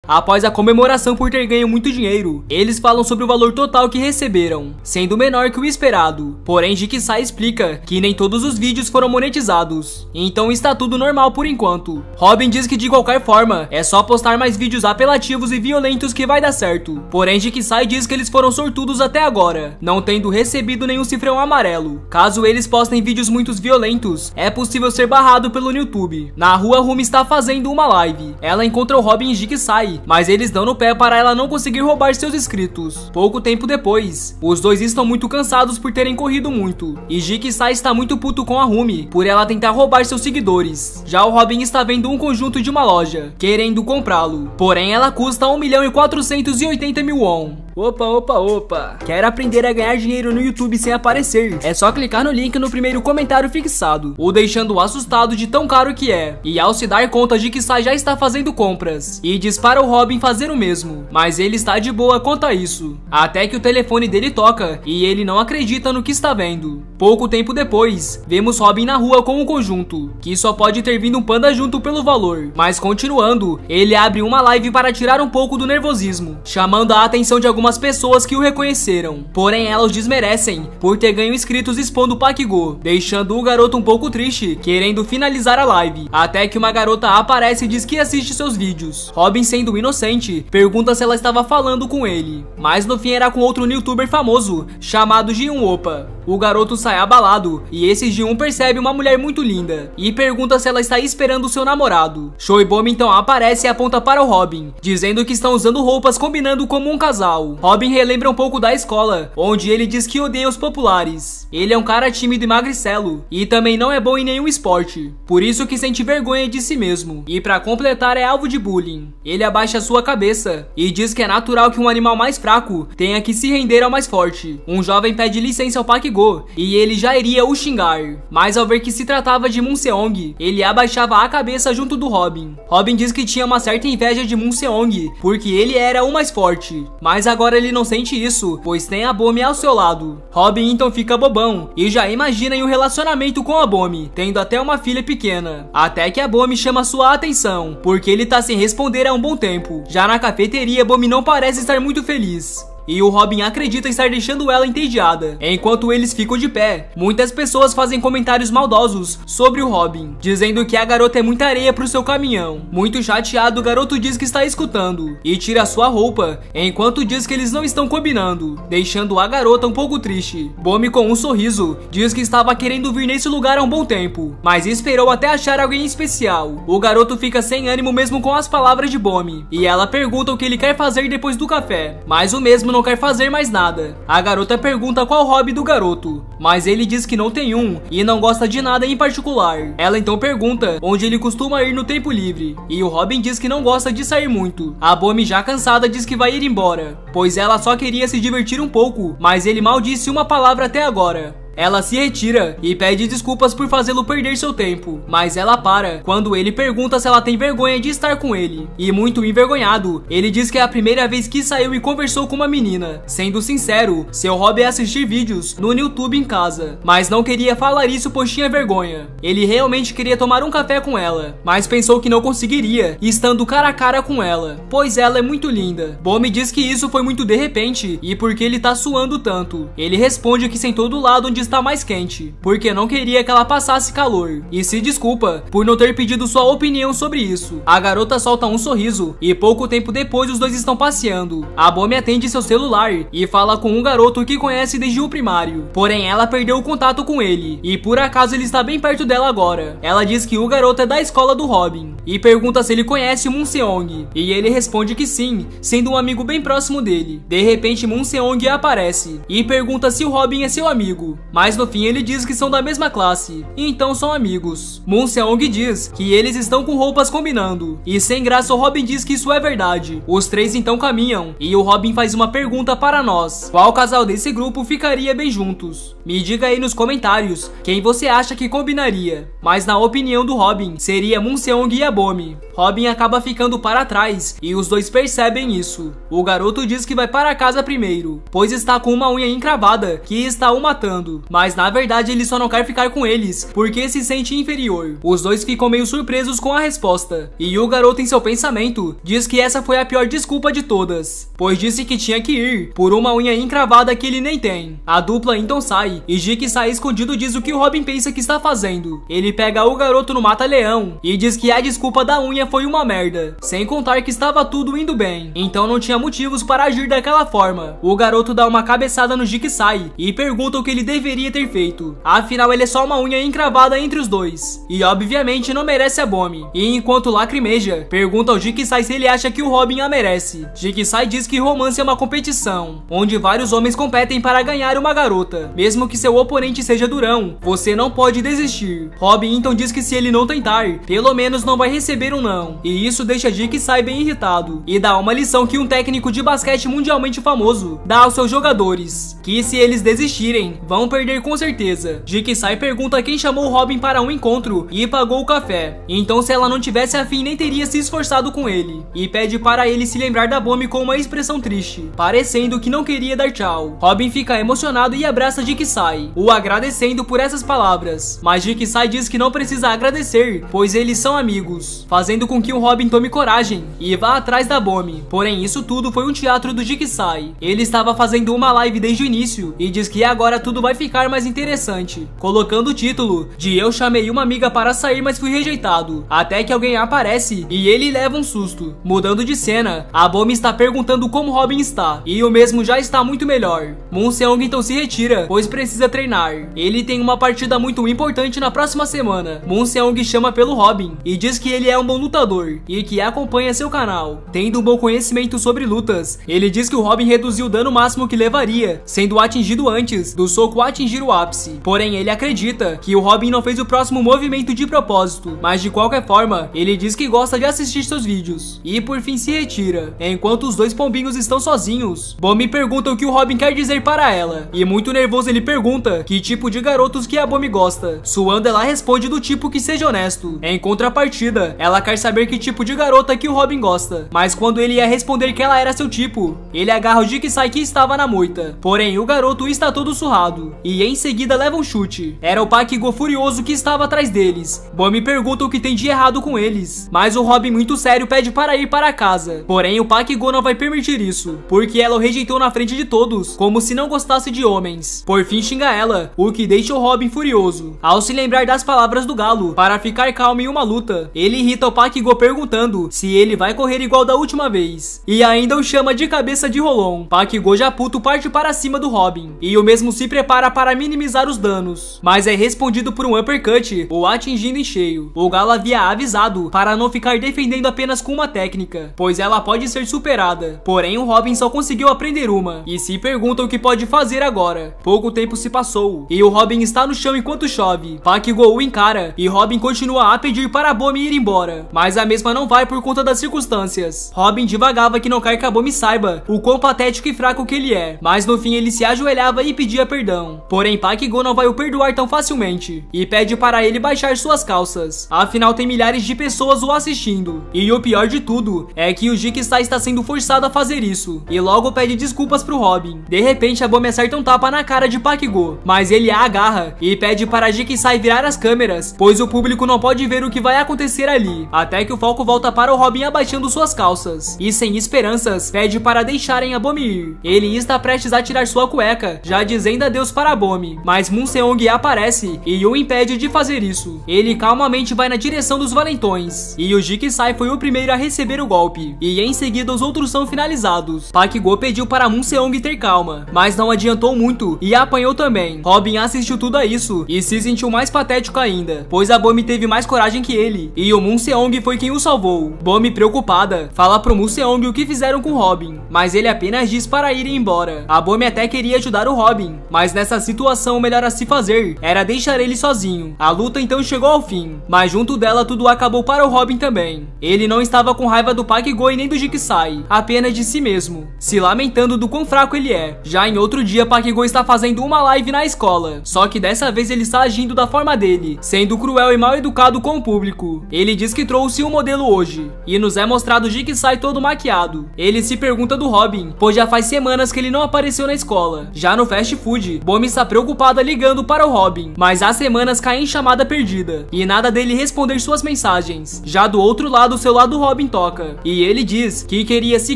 Após a comemoração por ter ganho muito dinheiro, eles falam sobre o valor total que receberam, sendo menor que o esperado. Porém, Jigsaw explica que nem todos os vídeos foram monetizados, então está tudo normal por enquanto. Robin diz que de qualquer forma, é só postar mais vídeos apelativos e violentos que vai dar certo. Porém, Jigsaw diz que eles foram sortudos até agora, não tendo recebido nenhum cifrão amarelo. Caso eles postem vídeos muito violentos, é possível ser barrado pelo YouTube. Na rua, Rumi está fazendo uma live. Ela encontra o Robin e Jigsaw, mas eles dão no pé para ela não conseguir roubar seus inscritos. Pouco tempo depois, os dois estão muito cansados por terem corrido muito, e Jigsaw está muito puto com a Rumi por ela tentar roubar seus seguidores. Já o Robin está vendo um conjunto de uma loja, querendo comprá-lo. Porém, ela custa 1.480.000 won. Opa. Quer aprender a ganhar dinheiro no YouTube sem aparecer? É só clicar no link no primeiro comentário fixado, o deixando assustado de tão caro que é. E ao se dar conta de que Sai já está fazendo compras, e diz para o Robin fazer o mesmo, mas ele está de boa quanto a isso. Até que o telefone dele toca, e ele não acredita no que está vendo. Pouco tempo depois, vemos Robin na rua com um conjunto, que só pode ter vindo um panda junto pelo valor. Mas continuando, ele abre uma live para tirar um pouco do nervosismo, chamando a atenção de algumas pessoas que o reconheceram. Porém, elas desmerecem por ter ganho inscritos expondo o Pakgo, deixando o garoto um pouco triste, querendo finalizar a live. Até que uma garota aparece e diz que assiste seus vídeos. Robin, sendo inocente, pergunta se ela estava falando com ele, mas no fim era com outro youtuber famoso, chamado Ji-un Opa. O garoto sai abalado, e esse Ji-un percebe uma mulher muito linda, e pergunta se ela está esperando seu namorado. Shoibomi então aparece e aponta para o Robin, dizendo que estão usando roupas combinando como um casal. Robin relembra um pouco da escola, onde ele diz que odeia os populares. Ele é um cara tímido e magricelo, e também não é bom em nenhum esporte, por isso que sente vergonha de si mesmo, e pra completar é alvo de bullying. Ele abaixa sua cabeça, e diz que é natural que um animal mais fraco tenha que se render ao mais forte. Um jovem pede licença ao Pakgo, e ele já iria o xingar, mas ao ver que se tratava de Munseong, ele abaixava a cabeça junto do Robin. Robin diz que tinha uma certa inveja de Munseong, porque ele era o mais forte, mas agora ele não sente isso, pois tem a Bomi ao seu lado. Robin então fica bobão, e já imagina em um relacionamento com a Bomi, tendo até uma filha pequena. Até que a Bomi chama sua atenção, porque ele tá sem responder há um bom tempo. Já na cafeteria, Bomi não parece estar muito feliz, e o Robin acredita estar deixando ela entediada. Enquanto eles ficam de pé, muitas pessoas fazem comentários maldosos sobre o Robin, dizendo que a garota é muita areia pro seu caminhão. Muito chateado, o garoto diz que está escutando, e tira sua roupa, enquanto diz que eles não estão combinando, deixando a garota um pouco triste. Bomi, com um sorriso, diz que estava querendo vir nesse lugar há um bom tempo, mas esperou até achar alguém especial. O garoto fica sem ânimo mesmo com as palavras de Bomi, e ela pergunta o que ele quer fazer depois do café, mas o mesmo não quer fazer mais nada. A garota pergunta qual o hobby do garoto, mas ele diz que não tem um e não gosta de nada em particular. Ela então pergunta onde ele costuma ir no tempo livre, e o Robin diz que não gosta de sair muito. A Bomi, já cansada, diz que vai ir embora, pois ela só queria se divertir um pouco, mas ele mal disse uma palavra até agora. Ela se retira e pede desculpas por fazê-lo perder seu tempo, mas ela para quando ele pergunta se ela tem vergonha de estar com ele. E muito envergonhado, ele diz que é a primeira vez que saiu e conversou com uma menina. Sendo sincero, seu hobby é assistir vídeos no YouTube em casa, mas não queria falar isso pois tinha vergonha. Ele realmente queria tomar um café com ela, mas pensou que não conseguiria estando cara a cara com ela, pois ela é muito linda. Bomi diz que isso foi muito de repente e porque ele tá suando tanto. Ele responde que sentou do lado onde está mais quente, porque não queria que ela passasse calor, e se desculpa por não ter pedido sua opinião sobre isso. A garota solta um sorriso, e pouco tempo depois os dois estão passeando. A Bomi atende seu celular e fala com um garoto que conhece desde o primário, porém ela perdeu o contato com ele, e por acaso ele está bem perto dela agora. Ela diz que o garoto é da escola do Robin, e pergunta se ele conhece o Munseong, e ele responde que sim, sendo um amigo bem próximo dele. De repente Munseong aparece, e pergunta se o Robin é seu amigo, mas no fim ele diz que são da mesma classe, e então são amigos. Munseong diz que eles estão com roupas combinando, e sem graça o Robin diz que isso é verdade. Os três então caminham, e o Robin faz uma pergunta para nós: qual casal desse grupo ficaria bem juntos? Me diga aí nos comentários quem você acha que combinaria, mas na opinião do Robin, seria Munseong e a Bomi. Robin acaba ficando para trás, e os dois percebem isso. O garoto diz que vai para casa primeiro, pois está com uma unha encravada que está o matando. muito, mas na verdade ele só não quer ficar com eles porque se sente inferior. Os dois ficam meio surpresos com a resposta, e o garoto em seu pensamento diz que essa foi a pior desculpa de todas, pois disse que tinha que ir por uma unha encravada que ele nem tem. A dupla então sai, e Jake sai escondido diz o que o Robin pensa que está fazendo. Ele pega o garoto no mata-leão e diz que a desculpa da unha foi uma merda, sem contar que estava tudo indo bem, então não tinha motivos para agir daquela forma. O garoto dá uma cabeçada no Jigsaw e pergunta o que ele deveria ter feito, afinal ele é só uma unha encravada entre os dois, e obviamente não merece a Bomi. E enquanto lacrimeja, pergunta ao Jigsaw se ele acha que o Robin a merece. Jigsaw diz que romance é uma competição, onde vários homens competem para ganhar uma garota, mesmo que seu oponente seja durão, você não pode desistir. Robin então diz que se ele não tentar, pelo menos não vai receber um não, e isso deixa Jigsaw bem irritado, e dá uma lição que um técnico de basquete mundialmente famoso dá aos seus jogadores, que se eles desistirem, vão perder com certeza. Jigsaw pergunta quem chamou Robin para um encontro e pagou o café, então se ela não tivesse afim nem teria se esforçado com ele, e pede para ele se lembrar da Bomi com uma expressão triste, parecendo que não queria dar tchau. Robin fica emocionado e abraça Jigsaw, o agradecendo por essas palavras, mas Jigsaw diz que não precisa agradecer, pois eles são amigos, fazendo com que o Robin tome coragem e vá atrás da Bomi. Porém, isso tudo foi um teatro do Jigsaw. Ele estava fazendo uma live desde o início e diz que agora tudo vai ficar mais interessante, colocando o título de "Eu chamei uma amiga para sair, mas fui rejeitado", até que alguém aparece e ele leva um susto. Mudando de cena, a Bomi está perguntando como Robin está, e o mesmo já está muito melhor. Moon Seong então se retira, pois precisa treinar. Ele tem uma partida muito importante na próxima semana. Moon Seong chama pelo Robin e diz que ele é um bom lutador e que acompanha seu canal, tendo um bom conhecimento sobre lutas. Ele diz que o Robin reduziu o dano máximo que levaria, sendo atingido antes do soco atingir o ápice. Porém, ele acredita que o Robin não fez o próximo movimento de propósito, mas de qualquer forma, ele diz que gosta de assistir seus vídeos, e por fim se retira. Enquanto os dois pombinhos estão sozinhos, Bomi pergunta o que o Robin quer dizer para ela, e muito nervoso ele pergunta que tipo de garotos que a Bomi gosta. Suando, ela responde do tipo que seja honesto. Em contrapartida, ela quer saber que tipo de garota que o Robin gosta, mas quando ele ia responder que ela era seu tipo, ele agarra o Jigsaw que estava na moita. Porém, o garoto está todo surrado, e em seguida leva um chute. Era o Park-go furioso que estava atrás deles. Bomi pergunta o que tem de errado com eles, mas o Robin muito sério pede para ir para casa. Porém, o Park-go não vai permitir isso, porque ela o rejeitou na frente de todos, como se não gostasse de homens. Por fim xinga ela, o que deixa o Robin furioso. Ao se lembrar das palavras do galo, para ficar calmo em uma luta, ele irrita o Park-go perguntando se ele vai correr igual da última vez, e ainda o chama de cabeça de rolão. Park-go já puto parte para cima do Robin, e o mesmo se prepara para minimizar os danos, mas é respondido por um uppercut, o atingindo em cheio. O galo havia avisado para não ficar defendendo apenas com uma técnica, pois ela pode ser superada. Porém, o Robin só conseguiu aprender uma, e se pergunta o que pode fazer agora. Pouco tempo se passou, e o Robin está no chão enquanto chove. Park-go o encara, e Robin continua a pedir para a Bomi ir embora, mas a mesma não vai por conta das circunstâncias. Robin divagava que não quer que a Bomi saiba o quão patético e fraco que ele é, mas no fim ele se ajoelhava e pedia perdão. Porém, Park-go não vai o perdoar tão facilmente, e pede para ele baixar suas calças, afinal tem milhares de pessoas o assistindo. E o pior de tudo é que o Jigsaw está sendo forçado a fazer isso, e logo pede desculpas pro Robin. De repente, a Bomi acerta um tapa na cara de Park-go, mas ele a agarra e pede para Jigsaw virar as câmeras, pois o público não pode ver o que vai acontecer ali, até que o foco volta para o Robin abaixando suas calças, e sem esperanças, pede para deixarem a Bomi ir. Ele está prestes a tirar sua cueca, já dizendo adeus para a Bomi, mas Moon Seong aparece e o impede de fazer isso. Ele calmamente vai na direção dos valentões, e o Jigsaw foi o primeiro a receber o golpe, e em seguida os outros são finalizados. Park-go pediu para Moon Seong ter calma, mas não adiantou muito e apanhou também. Robin assistiu tudo a isso e se sentiu mais patético ainda, pois a Bomi teve mais coragem que ele, e o Moon Seong foi quem o salvou. Bomi, preocupada, fala pro Moon Seong o que fizeram com Robin, mas ele apenas diz para irem embora. A Bomi até queria ajudar o Robin, mas nessa situação o melhor a se fazer era deixar ele sozinho. A luta então chegou ao fim, mas junto dela tudo acabou para o Robin também. Ele não estava com raiva do Park-go e nem do Jigsaw, apenas de si mesmo, se lamentando do quão fraco ele é. Já em outro dia, Park-go está fazendo uma live na escola, só que dessa vez ele está agindo da forma dele, sendo cruel e mal educado com o público. Ele diz que trouxe um modelo hoje, e nos é mostrado o Jigsaw todo maquiado. Ele se pergunta do Robin, pois já faz semanas que ele não apareceu na escola. Já no fast food, Bomi está preocupada ligando para o Robin, mas há semanas cai em chamada perdida e nada dele responder suas mensagens. Já do outro lado, o celular do Robin toca e ele diz que queria se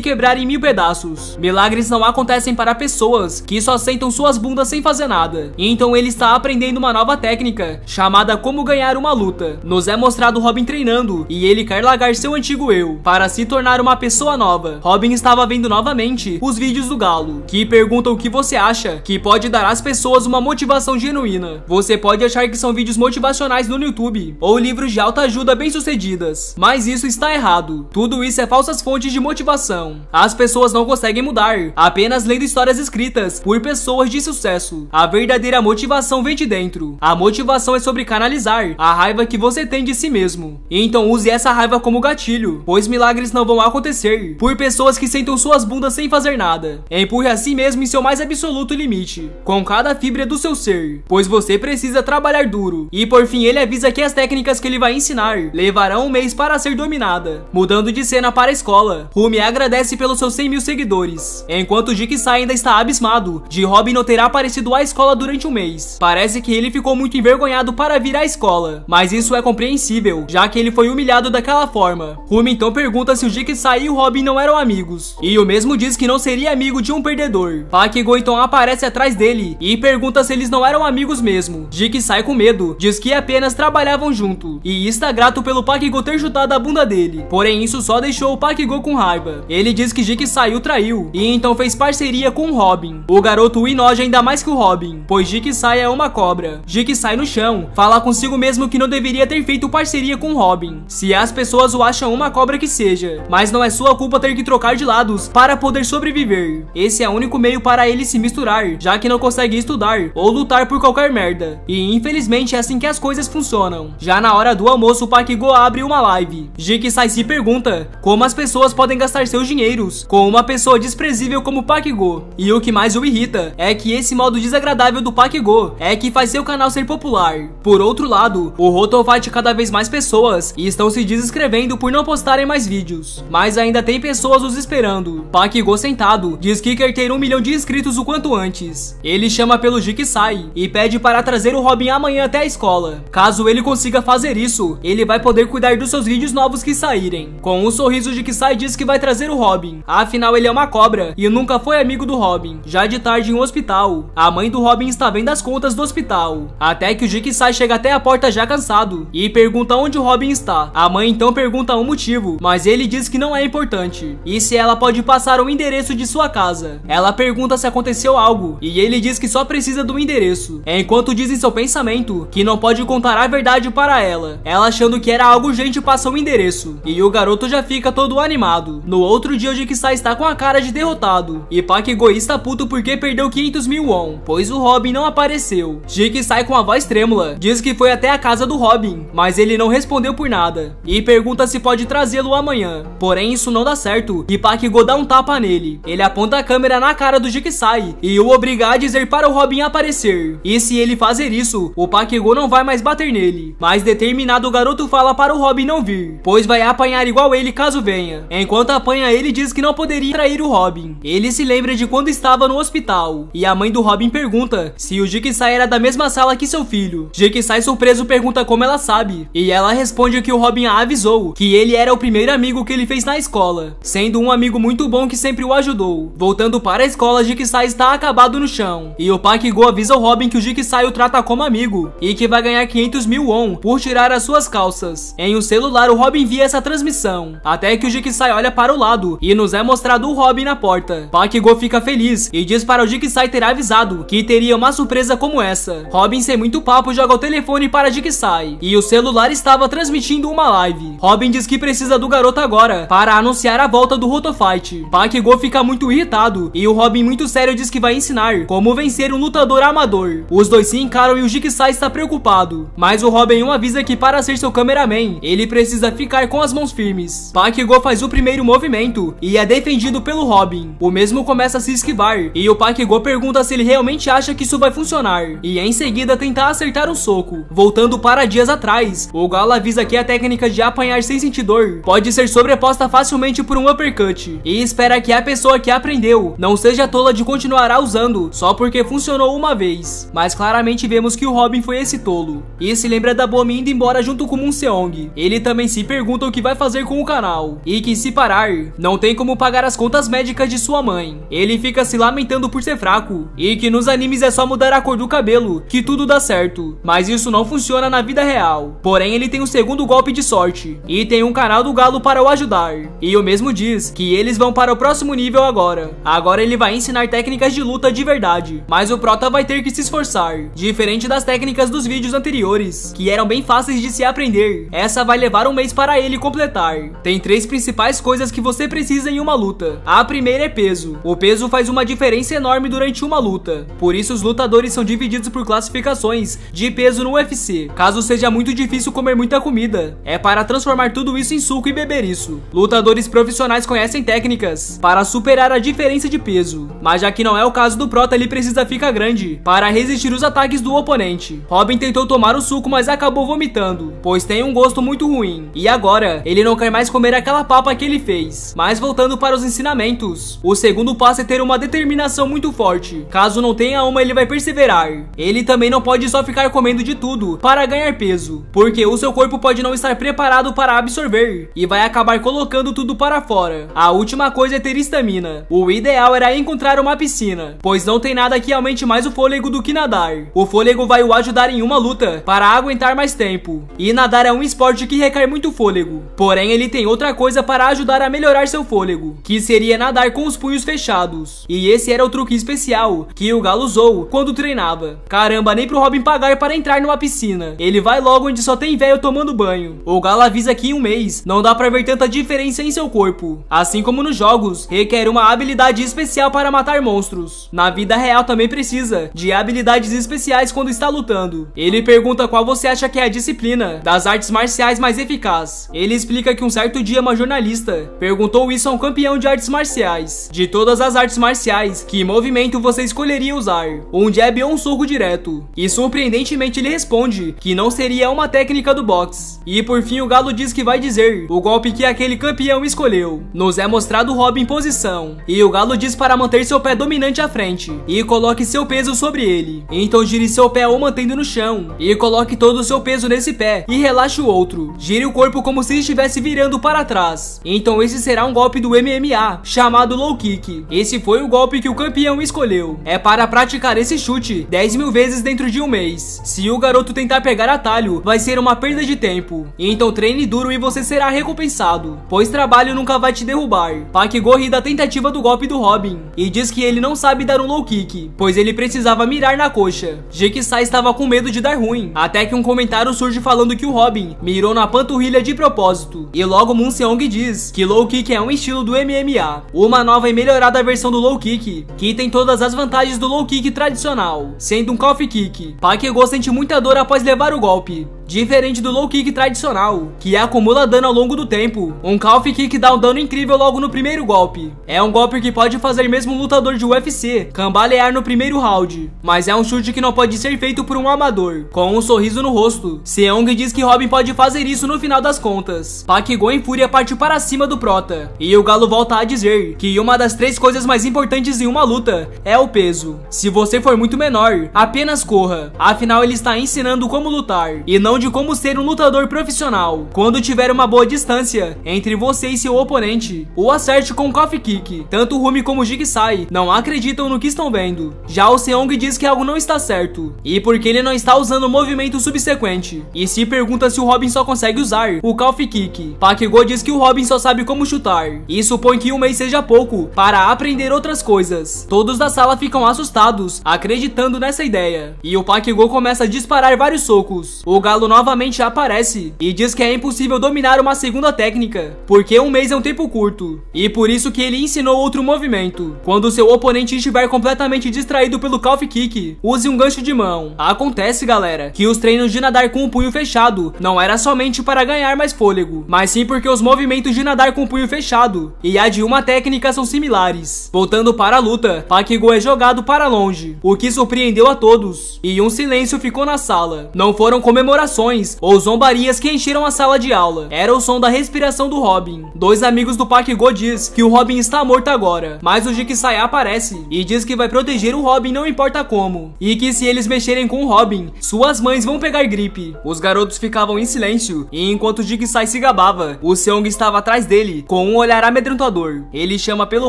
quebrar em 1000 pedaços. Milagres não acontecem para pessoas que só sentam suas bundas sem fazer nada. Então ele está aprendendo uma nova técnica chamada como ganhar uma luta. Nos é mostrado Robin treinando e ele quer largar seu antigo eu para se tornar uma pessoa nova. Robin estava vendo novamente os vídeos do Galo, que perguntam o que você acha que pode dar às pessoas uma motivação genuína. Você pode achar que são vídeos motivacionais no YouTube ou livros de autoajuda bem-sucedidas, mas isso está errado. Tudo isso é falsas fontes de motivação. As pessoas não conseguem mudar apenas lendo histórias escritas por pessoas de sucesso. A verdadeira motivação vem de dentro. A motivação é sobre canalizar a raiva que você tem de si mesmo. Então use essa raiva como gatilho, pois milagres não vão acontecer por pessoas que sentam suas bundas sem fazer nada. Empurre a si mesmo em seu mais absoluto limite, com cada fibra do seu ser, pois você precisa trabalhar duro. E por fim ele avisa que as técnicas que ele vai ensinar levarão um mês para ser dominada. Mudando de cena para a escola, Rumi agradece pelos seus 100 mil seguidores, enquanto Jigsaw ainda está abismado de Robin não ter aparecido à escola durante um mês. Parece que ele ficou muito envergonhado para vir à escola, mas isso é compreensível, já que ele foi humilhado daquela forma. Rumi então pergunta se o Jigsaw e o Robin não eram amigos, e o mesmo diz que não seria amigo de um perdedor. Pakigou então aparece atrás dele e pergunta se eles não eram amigos mesmo. Jigsaw com medo diz que apenas trabalhavam junto e está grato pelo Pakigou ter chutado a bunda dele, porém isso só deixou o Pakigou com raiva. Ele diz que Jigsaw o traiu e então fez parceria com o Robin. O garoto o enoja ainda mais que o Robin, pois Jigsaw é uma cobra. Jigsaw no chão fala consigo mesmo que não deveria ter feito parceria com o Robin. Se as pessoas o acham uma cobra que seja, mas não é sua culpa ter que trocar de lados para poder sobreviver. Esse é o único meio para ele se misturar, já que não consegue estudar ou lutar por qualquer merda. E infelizmente é assim que as coisas funcionam. Já na hora do almoço, o Pakigou abre uma live. Jigsaw se pergunta como as pessoas podem gastar seus dinheiros com uma pessoa desprezível como Pakigou. E o que mais o irrita é que esse modo desagradável do Pakigou é que faz seu canal ser popular. Por outro lado, o Rotofight cada vez mais pessoas estão se desinscrevendo por não postarem mais vídeos, mas ainda tem pessoas os esperando. Pakigou sentado diz que quer ter 1 milhão de inscritos o quanto antes. Ele chama pelo Jigsaw e pede para trazer o Robin amanhã até a escola. Caso ele consiga fazer isso, ele vai poder cuidar dos seus vídeos novos que saírem. Com um sorriso, Jigsaw diz que vai trazer o Robin, afinal ele é uma cobra e nunca foi amigo do Robin. Já de tarde em um hospital, a mãe do Robin está vendo as contas do hospital, até que o Jigsaw chega até a porta já cansado e pergunta onde o Robin está. A mãe então pergunta o motivo, mas ele diz que não é importante e se ela pode passar o endereço de sua casa. Ela pergunta se aconteceu algo e ele diz que só precisa do endereço, enquanto diz em seu pensamento que não pode contar a verdade para ela. Ela achando que era algo urgente passa o endereço e o garoto já fica todo animado. No outro dia o Jigsaw está com a cara de derrotado e Pakigou está puto porque perdeu 500 mil won, pois o Robin não apareceu. Jigsaw com a voz trêmula diz que foi até a casa do Robin, mas ele não respondeu por nada e pergunta se pode trazê-lo amanhã. Porém isso não dá certo e Pakigou dá um tapa nele. Ele aponta a câmera na cara do Jigsaw e o obriga a dizer para o Robin aparecer. E se ele fazer isso, o Pakigou não vai mais bater nele. Mas determinado, o garoto fala para o Robin não vir, pois vai apanhar igual ele caso venha. Enquanto apanha, ele diz que não poderia trair o Robin. Ele se lembra de quando estava no hospital e a mãe do Robin pergunta se o Jigsaw era da mesma sala que seu filho. Jigsaw surpreso pergunta como ela sabe e ela responde que o Robin a avisou que ele era o primeiro amigo que ele fez na escola, sendo um amigo muito bom que sempre o ajudou. Voltando para a escola, Jigsaw está acabado no chão e o Pakigou avisa o Robin que o Jigsaw o trata como amigo e que vai ganhar 500 mil won por tirar as suas calças. Em um celular, o Robin via essa transmissão, até que o Jigsaw olha para o lado e nos é mostrado o Robin na porta. Pakigou fica feliz e diz para o Jigsaw ter avisado que teria uma surpresa como essa. Robin, sem muito papo, joga o telefone para Jigsaw e o celular estava transmitindo uma live. Robin diz que precisa do garoto agora para anunciar a volta do Rotofight. Pakigou fica muito irritado e o Robin, muito sério, diz que vai ensinar como vencer um lutador amador. Os dois se encaram e o Jigsaw está preocupado, mas o Robin o avisa que para ser seu cameraman, ele precisa ficar com as mãos firmes. Pakigou faz o primeiro movimento e é defendido pelo Robin. O mesmo começa a se esquivar e o Pakigou pergunta se ele realmente acha que isso vai funcionar e em seguida tenta acertar um soco. Voltando para dias atrás, o Galo avisa que a técnica de apanhar sem sentir dor pode ser sobreposta facilmente por um uppercut e espera que a pessoa que aprendeu não seja tola de continuar usando só porque funciona funcionou uma vez, mas claramente vemos que o Robin foi esse tolo. E se lembra da Bomi indo embora junto com Moon Seong. Ele também se pergunta o que vai fazer com o canal, e que se parar, não tem como pagar as contas médicas de sua mãe. Ele fica se lamentando por ser fraco, e que nos animes é só mudar a cor do cabelo, que tudo dá certo. Mas isso não funciona na vida real. Porém, ele tem um segundo golpe de sorte, e tem um canal do Galo para o ajudar. E o mesmo diz que eles vão para o próximo nível agora. Agora ele vai ensinar técnicas de luta de verdade, mas o prota vai ter que se esforçar. Diferente das técnicas dos vídeos anteriores, que eram bem fáceis de se aprender, essa vai levar um mês para ele completar. Tem 3 principais coisas que você precisa em uma luta. A primeira é peso. O peso faz uma diferença enorme durante uma luta, por isso os lutadores são divididos por classificações de peso no UFC. Caso seja muito difícil comer muita comida, é para transformar tudo isso em suco e beber isso. Lutadores profissionais conhecem técnicas para superar a diferença de peso, mas já que não é o caso do prota, ele precisa ficar grande para resistir os ataques do oponente. Robin tentou tomar o suco, mas acabou vomitando, pois tem um gosto muito ruim, e agora ele não quer mais comer aquela papa que ele fez. Mas voltando para os ensinamentos, o segundo passo é ter uma determinação muito forte. Caso não tenha uma, ele vai perseverar. Ele também não pode só ficar comendo de tudo para ganhar peso, porque o seu corpo pode não estar preparado para absorver e vai acabar colocando tudo para fora. A última coisa é ter estamina. O ideal era encontrar uma piscina, pois não tem nada que aumente mais o fôlego do que nadar. O fôlego vai o ajudar em uma luta para aguentar mais tempo, e nadar é um esporte que requer muito fôlego. Porém, ele tem outra coisa para ajudar a melhorar seu fôlego, que seria nadar com os punhos fechados. E esse era o truque especial que o Galo usou quando treinava. Caramba, nem pro Robin pagar para entrar numa piscina. Ele vai logo onde só tem velho tomando banho. O Galo avisa que em um mês não dá pra ver tanta diferença em seu corpo. Assim como nos jogos, requer uma habilidade especial para matar monstros. Na vida real também precisa de habilidades especiais quando está lutando. Ele pergunta qual você acha que é a disciplina das artes marciais mais eficaz. Ele explica que um certo dia uma jornalista perguntou isso a um campeão de artes marciais. De todas as artes marciais, que movimento você escolheria usar? Um jab ou um soco direto? E surpreendentemente ele responde que não seria uma técnica do boxe. E por fim o Galo diz que vai dizer o golpe que aquele campeão escolheu. Nos é mostrado o Robin em posição, e o Galo diz para manter seu pé dominante à frente e coloque seu peso sobre ele. Então gire seu pé o mantendo no chão e coloque todo o seu peso nesse pé e relaxe o outro. Gire o corpo como se estivesse virando para trás. Então esse será um golpe do MMA chamado low kick. Esse foi o golpe que o campeão escolheu. É para praticar esse chute 10.000 vezes dentro de um mês. Se o garoto tentar pegar atalho, vai ser uma perda de tempo. Então treine duro e você será recompensado, pois trabalho nunca vai te derrubar. Park-go ri da tentativa do golpe do Robin e diz que ele não sabe dar um low kick, pois ele precisava mirar na coxa. Jigsaw estava com medo de dar ruim, até que um comentário surge falando que o Robin mirou na panturrilha de propósito. E logo Moon Seong diz que low kick é um estilo do MMA, uma nova e melhorada versão do low kick, que tem todas as vantagens do low kick tradicional, sendo um calf kick. Park-go sente muita dor após levar o golpe, diferente do low kick tradicional, que acumula dano ao longo do tempo. Um calf kick dá um dano incrível logo no primeiro golpe. É um golpe que pode fazer mesmo um lutador de UFC cambalear no primeiro round, mas é um chute que não pode ser feito por um amador. Com um sorriso no rosto, Seong diz que Robin pode fazer isso no final das contas. Park-go em fúria parte para cima do prota, e o Galo volta a dizer que uma das 3 coisas mais importantes em uma luta é o peso. Se você for muito menor, apenas corra. Afinal, ele está ensinando como lutar, e não de como ser um lutador profissional. Quando tiver uma boa distância entre você e seu oponente, o acerte com um calf kick. Tanto Rumi como Jigsaw não acreditam no que estão vendo. Já o Seong diz que algo não está certo, e porque ele não está usando o movimento subsequente, e se pergunta se o Robin só consegue usar o calf kick. Park-go diz que o Robin só sabe como chutar, e supõe que um mês seja pouco para aprender outras coisas. Todos da sala ficam assustados, acreditando nessa ideia, e o Park-go começa a disparar vários socos. O Galo novamente aparece e diz que é impossível dominar uma segunda técnica, porque um mês é um tempo curto, e por isso que ele ensinou outro movimento. Quando seu oponente estiver completamente distraído pelo calf kick, use um gancho de mão. Acontece, galera, que os treinos de nadar com o punho fechado não era somente para ganhar mais fôlego, mas sim porque os movimentos de nadar com o punho fechado e a de uma técnica são similares. Voltando para a luta, Park-go é jogado para longe, o que surpreendeu a todos, e um silêncio ficou na sala. Não foram comemorações acusações ou zombarias que encheram a sala de aula. Era o som da respiração do Robin. Dois amigos do Park-Go diz que o Robin está morto agora, mas o Jigsaw aparece e diz que vai proteger o Robin não importa como, e que se eles mexerem com o Robin, suas mães vão pegar gripe. Os garotos ficavam em silêncio e enquanto o Jigsaw se gabava, o Seong estava atrás dele com um olhar amedrontador. Ele chama pelo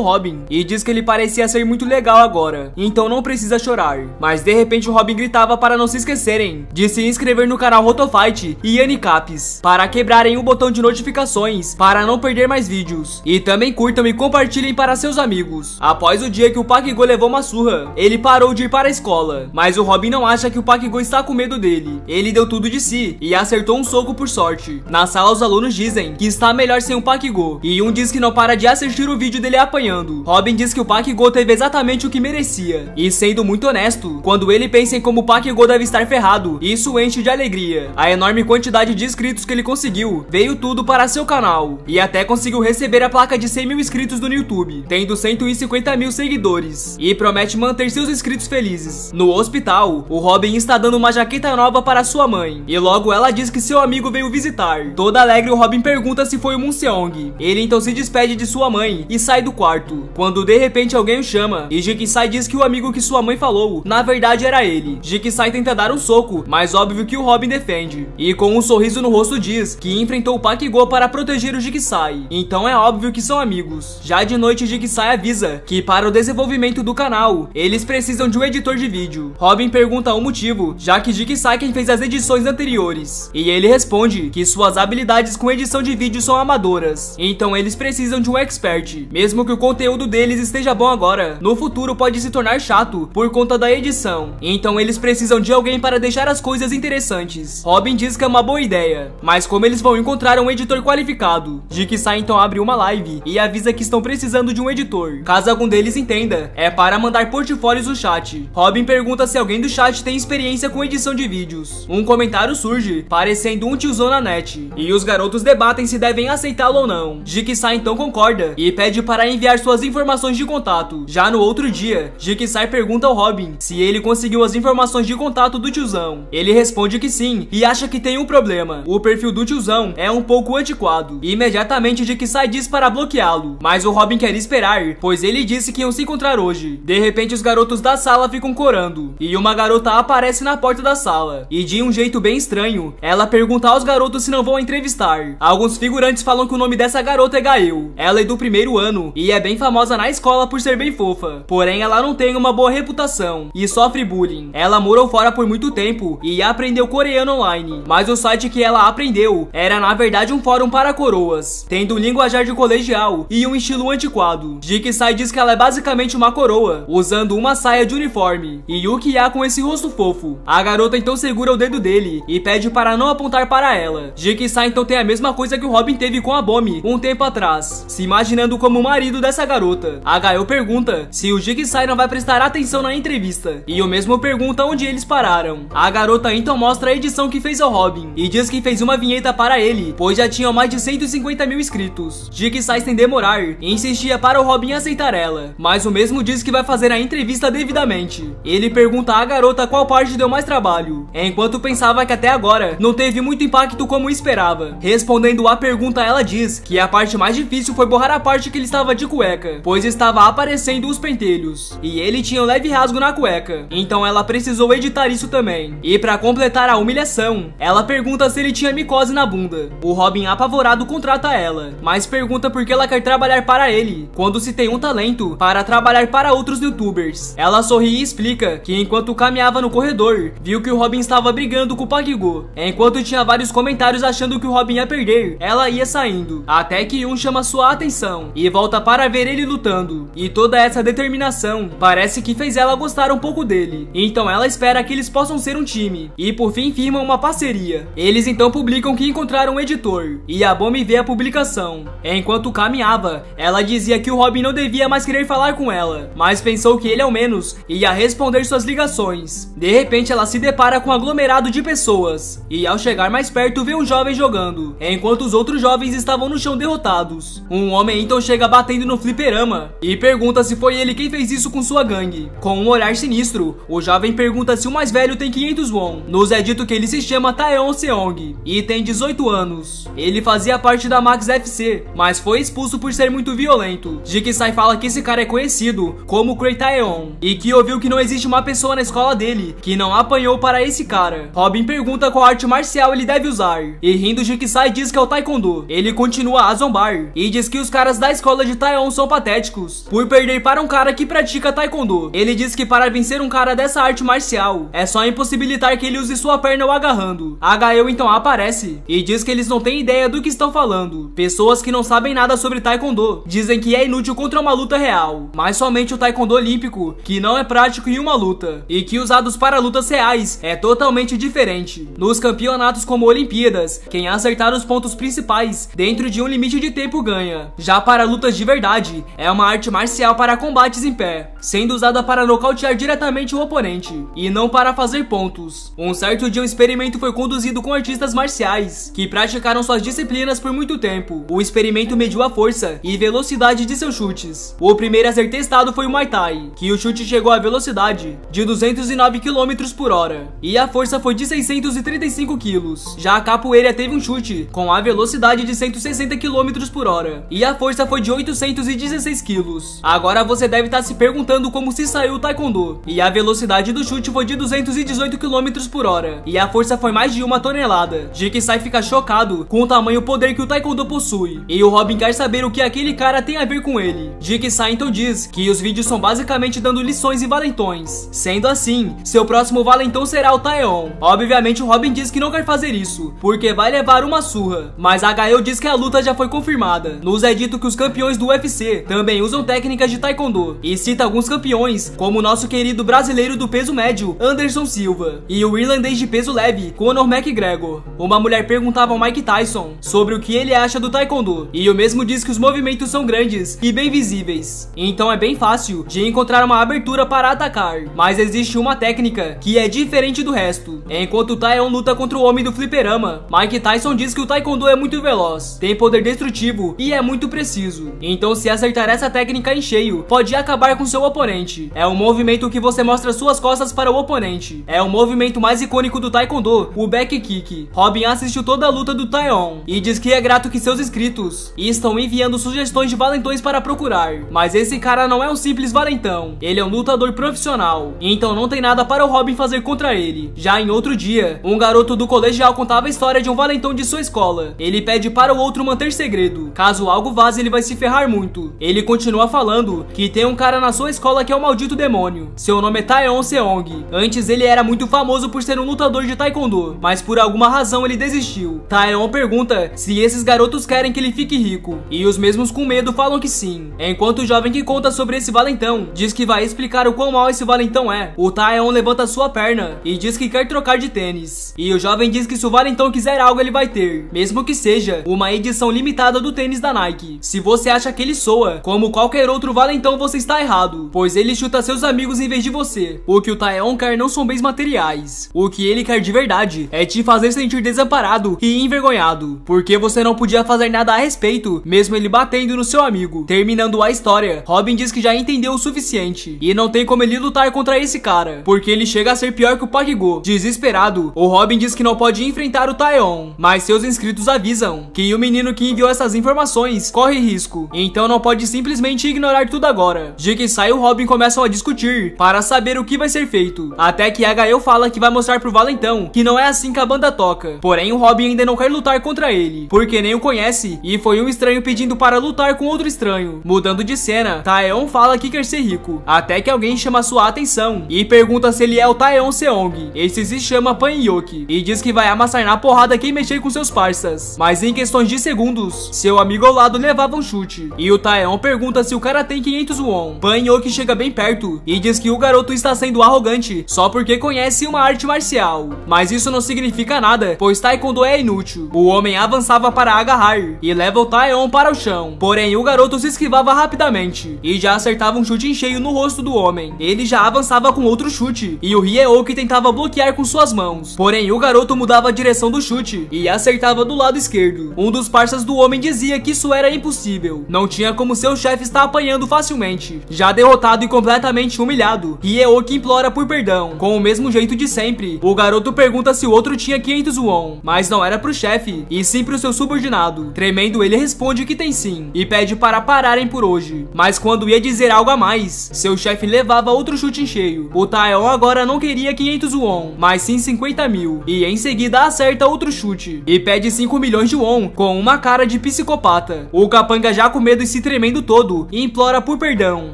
Robin e diz que ele parecia ser muito legal agora, então não precisa chorar. Mas de repente o Robin gritava para não se esquecerem de se inscrever no canal Rotofight e Anicaps para quebrarem o botão de notificações para não perder mais vídeos. E também curtam e compartilhem para seus amigos. Após o dia que o Park-Go levou uma surra, ele parou de ir para a escola, mas o Robin não acha que o Park-Go está com medo dele. Ele deu tudo de si e acertou um soco por sorte. Na sala os alunos dizem que está melhor sem o Park-Go e um diz que não para de assistir o vídeo dele apanhando. Robin diz que o Park-Go teve exatamente o que merecia. E sendo muito honesto, quando ele pensa em como o Park-Go deve estar ferrado, isso enche de alegria. A enorme quantidade de inscritos que ele conseguiu veio tudo para seu canal e até conseguiu receber a placa de 100 mil inscritos no YouTube, tendo 150 mil seguidores, e promete manter seus inscritos felizes. No hospital, o Robin está dando uma jaqueta nova para sua mãe e logo ela diz que seu amigo veio visitar. Todo alegre, o Robin pergunta se foi o Moon Seong. Ele então se despede de sua mãe e sai do quarto, quando de repente alguém o chama e Jigsaw diz que o amigo que sua mãe falou na verdade era ele. Jigsaw tenta dar um soco, mas óbvio que o Robin defende e com um sorriso no rosto diz que enfrentou o Park-Go para proteger o Jigsaw, então é óbvio que são amigos. Já de noite, Jigsaw avisa que para o desenvolvimento do canal eles precisam de um editor de vídeo. Robin pergunta o motivo, já que Jigsaw quem fez as edições anteriores, e ele responde que suas habilidades com edição de vídeo são amadoras, então eles precisam de um expert. Mesmo que o conteúdo deles esteja bom agora, no futuro pode se tornar chato por conta da edição, então eles precisam de alguém para deixar as coisas interessantes. Robin diz que é uma boa ideia, mas como eles vão encontrar um editor qualificado? Jigsaw então abre uma live e avisa que estão precisando de um editor. Caso algum deles entenda, é para mandar portfólios no chat. Robin pergunta se alguém do chat tem experiência com edição de vídeos. Um comentário surge, parecendo um tiozão na net, e os garotos debatem se devem aceitá-lo ou não. Jigsaw então concorda e pede para enviar suas informações de contato. Já no outro dia, Jigsaw pergunta ao Robin se ele conseguiu as informações de contato do tiozão. Ele responde que sim e acha que tem um problema. O perfil do tiozão é um pouco antiquado. Imediatamente Jigsaw diz para bloqueá-lo, mas o Robin quer esperar, pois ele disse que iam se encontrar hoje. De repente os garotos da sala ficam corando e uma garota aparece na porta da sala e de um jeito bem estranho, ela pergunta aos garotos se não vão entrevistar. Alguns figurantes falam que o nome dessa garota é Gael. Ela é do primeiro ano e é bem famosa na escola por ser bem fofa, porém ela não tem uma boa reputação e sofre bullying. Ela morou fora por muito tempo e aprendeu coreano online, mas o site que ela aprendeu era na verdade um fórum para coroas, tendo um linguajar de colegial e um estilo antiquado. Jigsaw diz que ela é basicamente uma coroa, usando uma saia de uniforme. E o que há com esse rosto fofo? A garota então segura o dedo dele e pede para não apontar para ela. Jigsaw então tem a mesma coisa que o Robin teve com a Bomi um tempo atrás, se imaginando como o marido dessa garota. A Gael pergunta se o Jigsaw não vai prestar atenção na entrevista, e o mesmo pergunta onde eles pararam. A garota então mostra a edição que fez ao Robin e diz que fez uma vinheta para ele, pois já tinham mais de 150 mil inscritos. Jigsaw sem demorar insistia para o Robin aceitar ela, mas o mesmo diz que vai fazer a entrevista devidamente. Ele pergunta à garota qual parte deu mais trabalho, enquanto pensava que até agora não teve muito impacto como esperava. Respondendo à pergunta, ela diz que a parte mais difícil foi borrar a parte que ele estava de cueca, pois estava aparecendo os pentelhos e ele tinha um leve rasgo na cueca, então ela precisou editar isso também. E para completar a humilhação, ela pergunta se ele tinha micose na bunda. O Robin apavorado contrata ela, mas pergunta por que ela quer trabalhar para ele, quando se tem um talento para trabalhar para outros youtubers. Ela sorri e explica que enquanto caminhava no corredor, viu que o Robin estava brigando com o Park-Go. Enquanto tinha vários comentários achando que o Robin ia perder, ela ia saindo, até que um chama sua atenção e volta para ver ele lutando. E toda essa determinação parece que fez ela gostar um pouco dele, então ela espera que eles possam ser um time, e por fim firmam uma parceria. Eles então publicam que encontraram um editor, e a Bomi vê a publicação. Enquanto caminhava, ela dizia que o Robin não devia mais querer falar com ela, mas pensou que ele ao menos ia responder suas ligações. De repente ela se depara com um aglomerado de pessoas, e ao chegar mais perto vê um jovem jogando, enquanto os outros jovens estavam no chão derrotados. Um homem então chega batendo no fliperama, e pergunta se foi ele quem fez isso com sua gangue. Com um olhar sinistro, o jovem pergunta se o mais velho tem 500 won. Nos é dito que ele se se chama Taeon Seong e tem 18 anos. Ele fazia parte da Max FC, mas foi expulso por ser muito violento. Jigsaw fala que esse cara é conhecido como Cray Taeon e que ouviu que não existe uma pessoa na escola dele que não apanhou para esse cara. Robin pergunta qual arte marcial ele deve usar e rindo, Jigsaw diz que é o Taekwondo. Ele continua a zombar e diz que os caras da escola de Taeon são patéticos por perder para um cara que pratica Taekwondo. Ele diz que para vencer um cara dessa arte marcial é só impossibilitar que ele use sua perna o agarrando. A Gael então aparece e diz que eles não têm ideia do que estão falando. Pessoas que não sabem nada sobre Taekwondo dizem que é inútil contra uma luta real, mas somente o Taekwondo olímpico, que não é prático em uma luta, e que usados para lutas reais é totalmente diferente. Nos campeonatos como Olimpíadas, quem acertar os pontos principais dentro de um limite de tempo ganha. Já para lutas de verdade, é uma arte marcial para combates em pé, sendo usada para nocautear diretamente o oponente, e não para fazer pontos. Um certo dia um experimento foi conduzido com artistas marciais, que praticaram suas disciplinas por muito tempo. O experimento mediu a força e velocidade de seus chutes. O primeiro a ser testado foi o Muay Thai, que o chute chegou à velocidade de 209 km por hora, e a força foi de 635 kg. Já a capoeira teve um chute com a velocidade de 160 km por hora, e a força foi de 816 kg. Agora você deve estar se perguntando como se saiu o Taekwondo, e a velocidade do chute foi de 218 km por hora, e a força foi mais de 1 tonelada. Jigsaw fica chocado com o tamanho poder que o Taekwondo possui, e o Robin quer saber o que aquele cara tem a ver com ele. Jigsaw então diz que os vídeos são basicamente dando lições em valentões. Sendo assim, seu próximo valentão será o Taeon. Obviamente o Robin diz que não quer fazer isso, porque vai levar uma surra, mas a Gael diz que a luta já foi confirmada. Nos é dito que os campeões do UFC também usam técnicas de Taekwondo, e cita alguns campeões, como o nosso querido brasileiro do peso médio, Anderson Silva, e o irlandês de peso leve, Conor McGregor. Uma mulher perguntava ao Mike Tyson sobre o que ele acha do Taekwondo, e o mesmo diz que os movimentos são grandes e bem visíveis, então é bem fácil de encontrar uma abertura para atacar, mas existe uma técnica que é diferente do resto. Enquanto o Taeon luta contra o homem do fliperama, Mike Tyson diz que o Taekwondo é muito veloz, tem poder destrutivo e é muito preciso, então se acertar essa técnica em cheio, pode acabar com seu oponente. É um movimento que você mostra suas costas para o oponente. É o movimento mais icônico do Taekwondo, o back kick. Robin assistiu toda a luta do Taeon e diz que é grato que seus inscritos estão enviando sugestões de valentões para procurar, mas esse cara não é um simples valentão, ele é um lutador profissional, então não tem nada para o Robin fazer contra ele. Já em outro dia, um garoto do colegial contava a história de um valentão de sua escola. Ele pede para o outro manter segredo, caso algo vaze ele vai se ferrar muito. Ele continua falando que tem um cara na sua escola que é um maldito demônio. Seu nome é Taeon Seong. Antes ele era muito famoso por ser um lutador de Taekwondo, mas por alguma razão ele desistiu. Taeon pergunta se esses garotos querem que ele fique rico, e os mesmos com medo falam que sim. Enquanto o jovem que conta sobre esse valentão diz que vai explicar o quão mal esse valentão é, o Taeon levanta sua perna e diz que quer trocar de tênis. E o jovem diz que se o valentão quiser algo ele vai ter, mesmo que seja uma edição limitada do tênis da Nike. Se você acha que ele soa como qualquer outro valentão, você está errado, pois ele chuta seus amigos em vez de você. O que o Taeon quer não são bens materiais. O que ele quer de verdade é te fazer sentir desamparado e envergonhado, porque você não podia fazer nada a respeito, mesmo ele batendo no seu amigo. Terminando a história, Robin diz que já entendeu o suficiente e não tem como ele lutar contra esse cara, porque ele chega a ser pior que o Park-Go. Desesperado, o Robin diz que não pode enfrentar o Taeon, mas seus inscritos avisam que o menino que enviou essas informações corre risco, então não pode simplesmente ignorar tudo agora. Jigsaw e o Robin começam a discutir para saber o que vai ser feito, até que a Gael fala que vai mostrar pro valentão que não é assim que a banda toca. Porém o Robin ainda não quer lutar contra ele, porque nem o conhece e foi um estranho pedindo para lutar com outro estranho. Mudando de cena, Taeon fala que quer ser rico, até que alguém chama sua atenção e pergunta se ele é o Taeon Seong. Esse se chama Pan Yoki e diz que vai amassar na porrada quem mexer com seus parças, mas em questões de segundos, seu amigo ao lado levava um chute, e o Taeon pergunta se o cara tem 500 won. Pan Yoki chega bem perto e diz que o garoto está sendo arrogante só porque conhece uma arte marcial, mas isso não significa nada, pois Taekwondo é inútil. O homem avançava para agarrar e leva o Taeon para o chão, porém o garoto se esquivava rapidamente e já acertava um chute em cheio no rosto do homem. Ele já avançava com outro chute e o Ryeoki tentava bloquear com suas mãos, porém o garoto mudava a direção do chute e acertava do lado esquerdo. Um dos parças do homem dizia que isso era impossível, não tinha como seu chefe estar apanhando facilmente. Já derrotado e completamente humilhado, Ryeoki implora por perdão. Com o mesmo jeito de sempre, o garoto pergunta pergunta se o outro tinha 500 won, mas não era pro chefe, e sim pro seu subordinado. Tremendo, ele responde que tem sim, e pede para pararem por hoje. Mas quando ia dizer algo a mais, seu chefe levava outro chute em cheio. O Taeyeon agora não queria 500 won, mas sim 50 mil, e em seguida acerta outro chute, e pede 5 milhões de won, com uma cara de psicopata. O capanga já com medo e se tremendo todo, implora por perdão,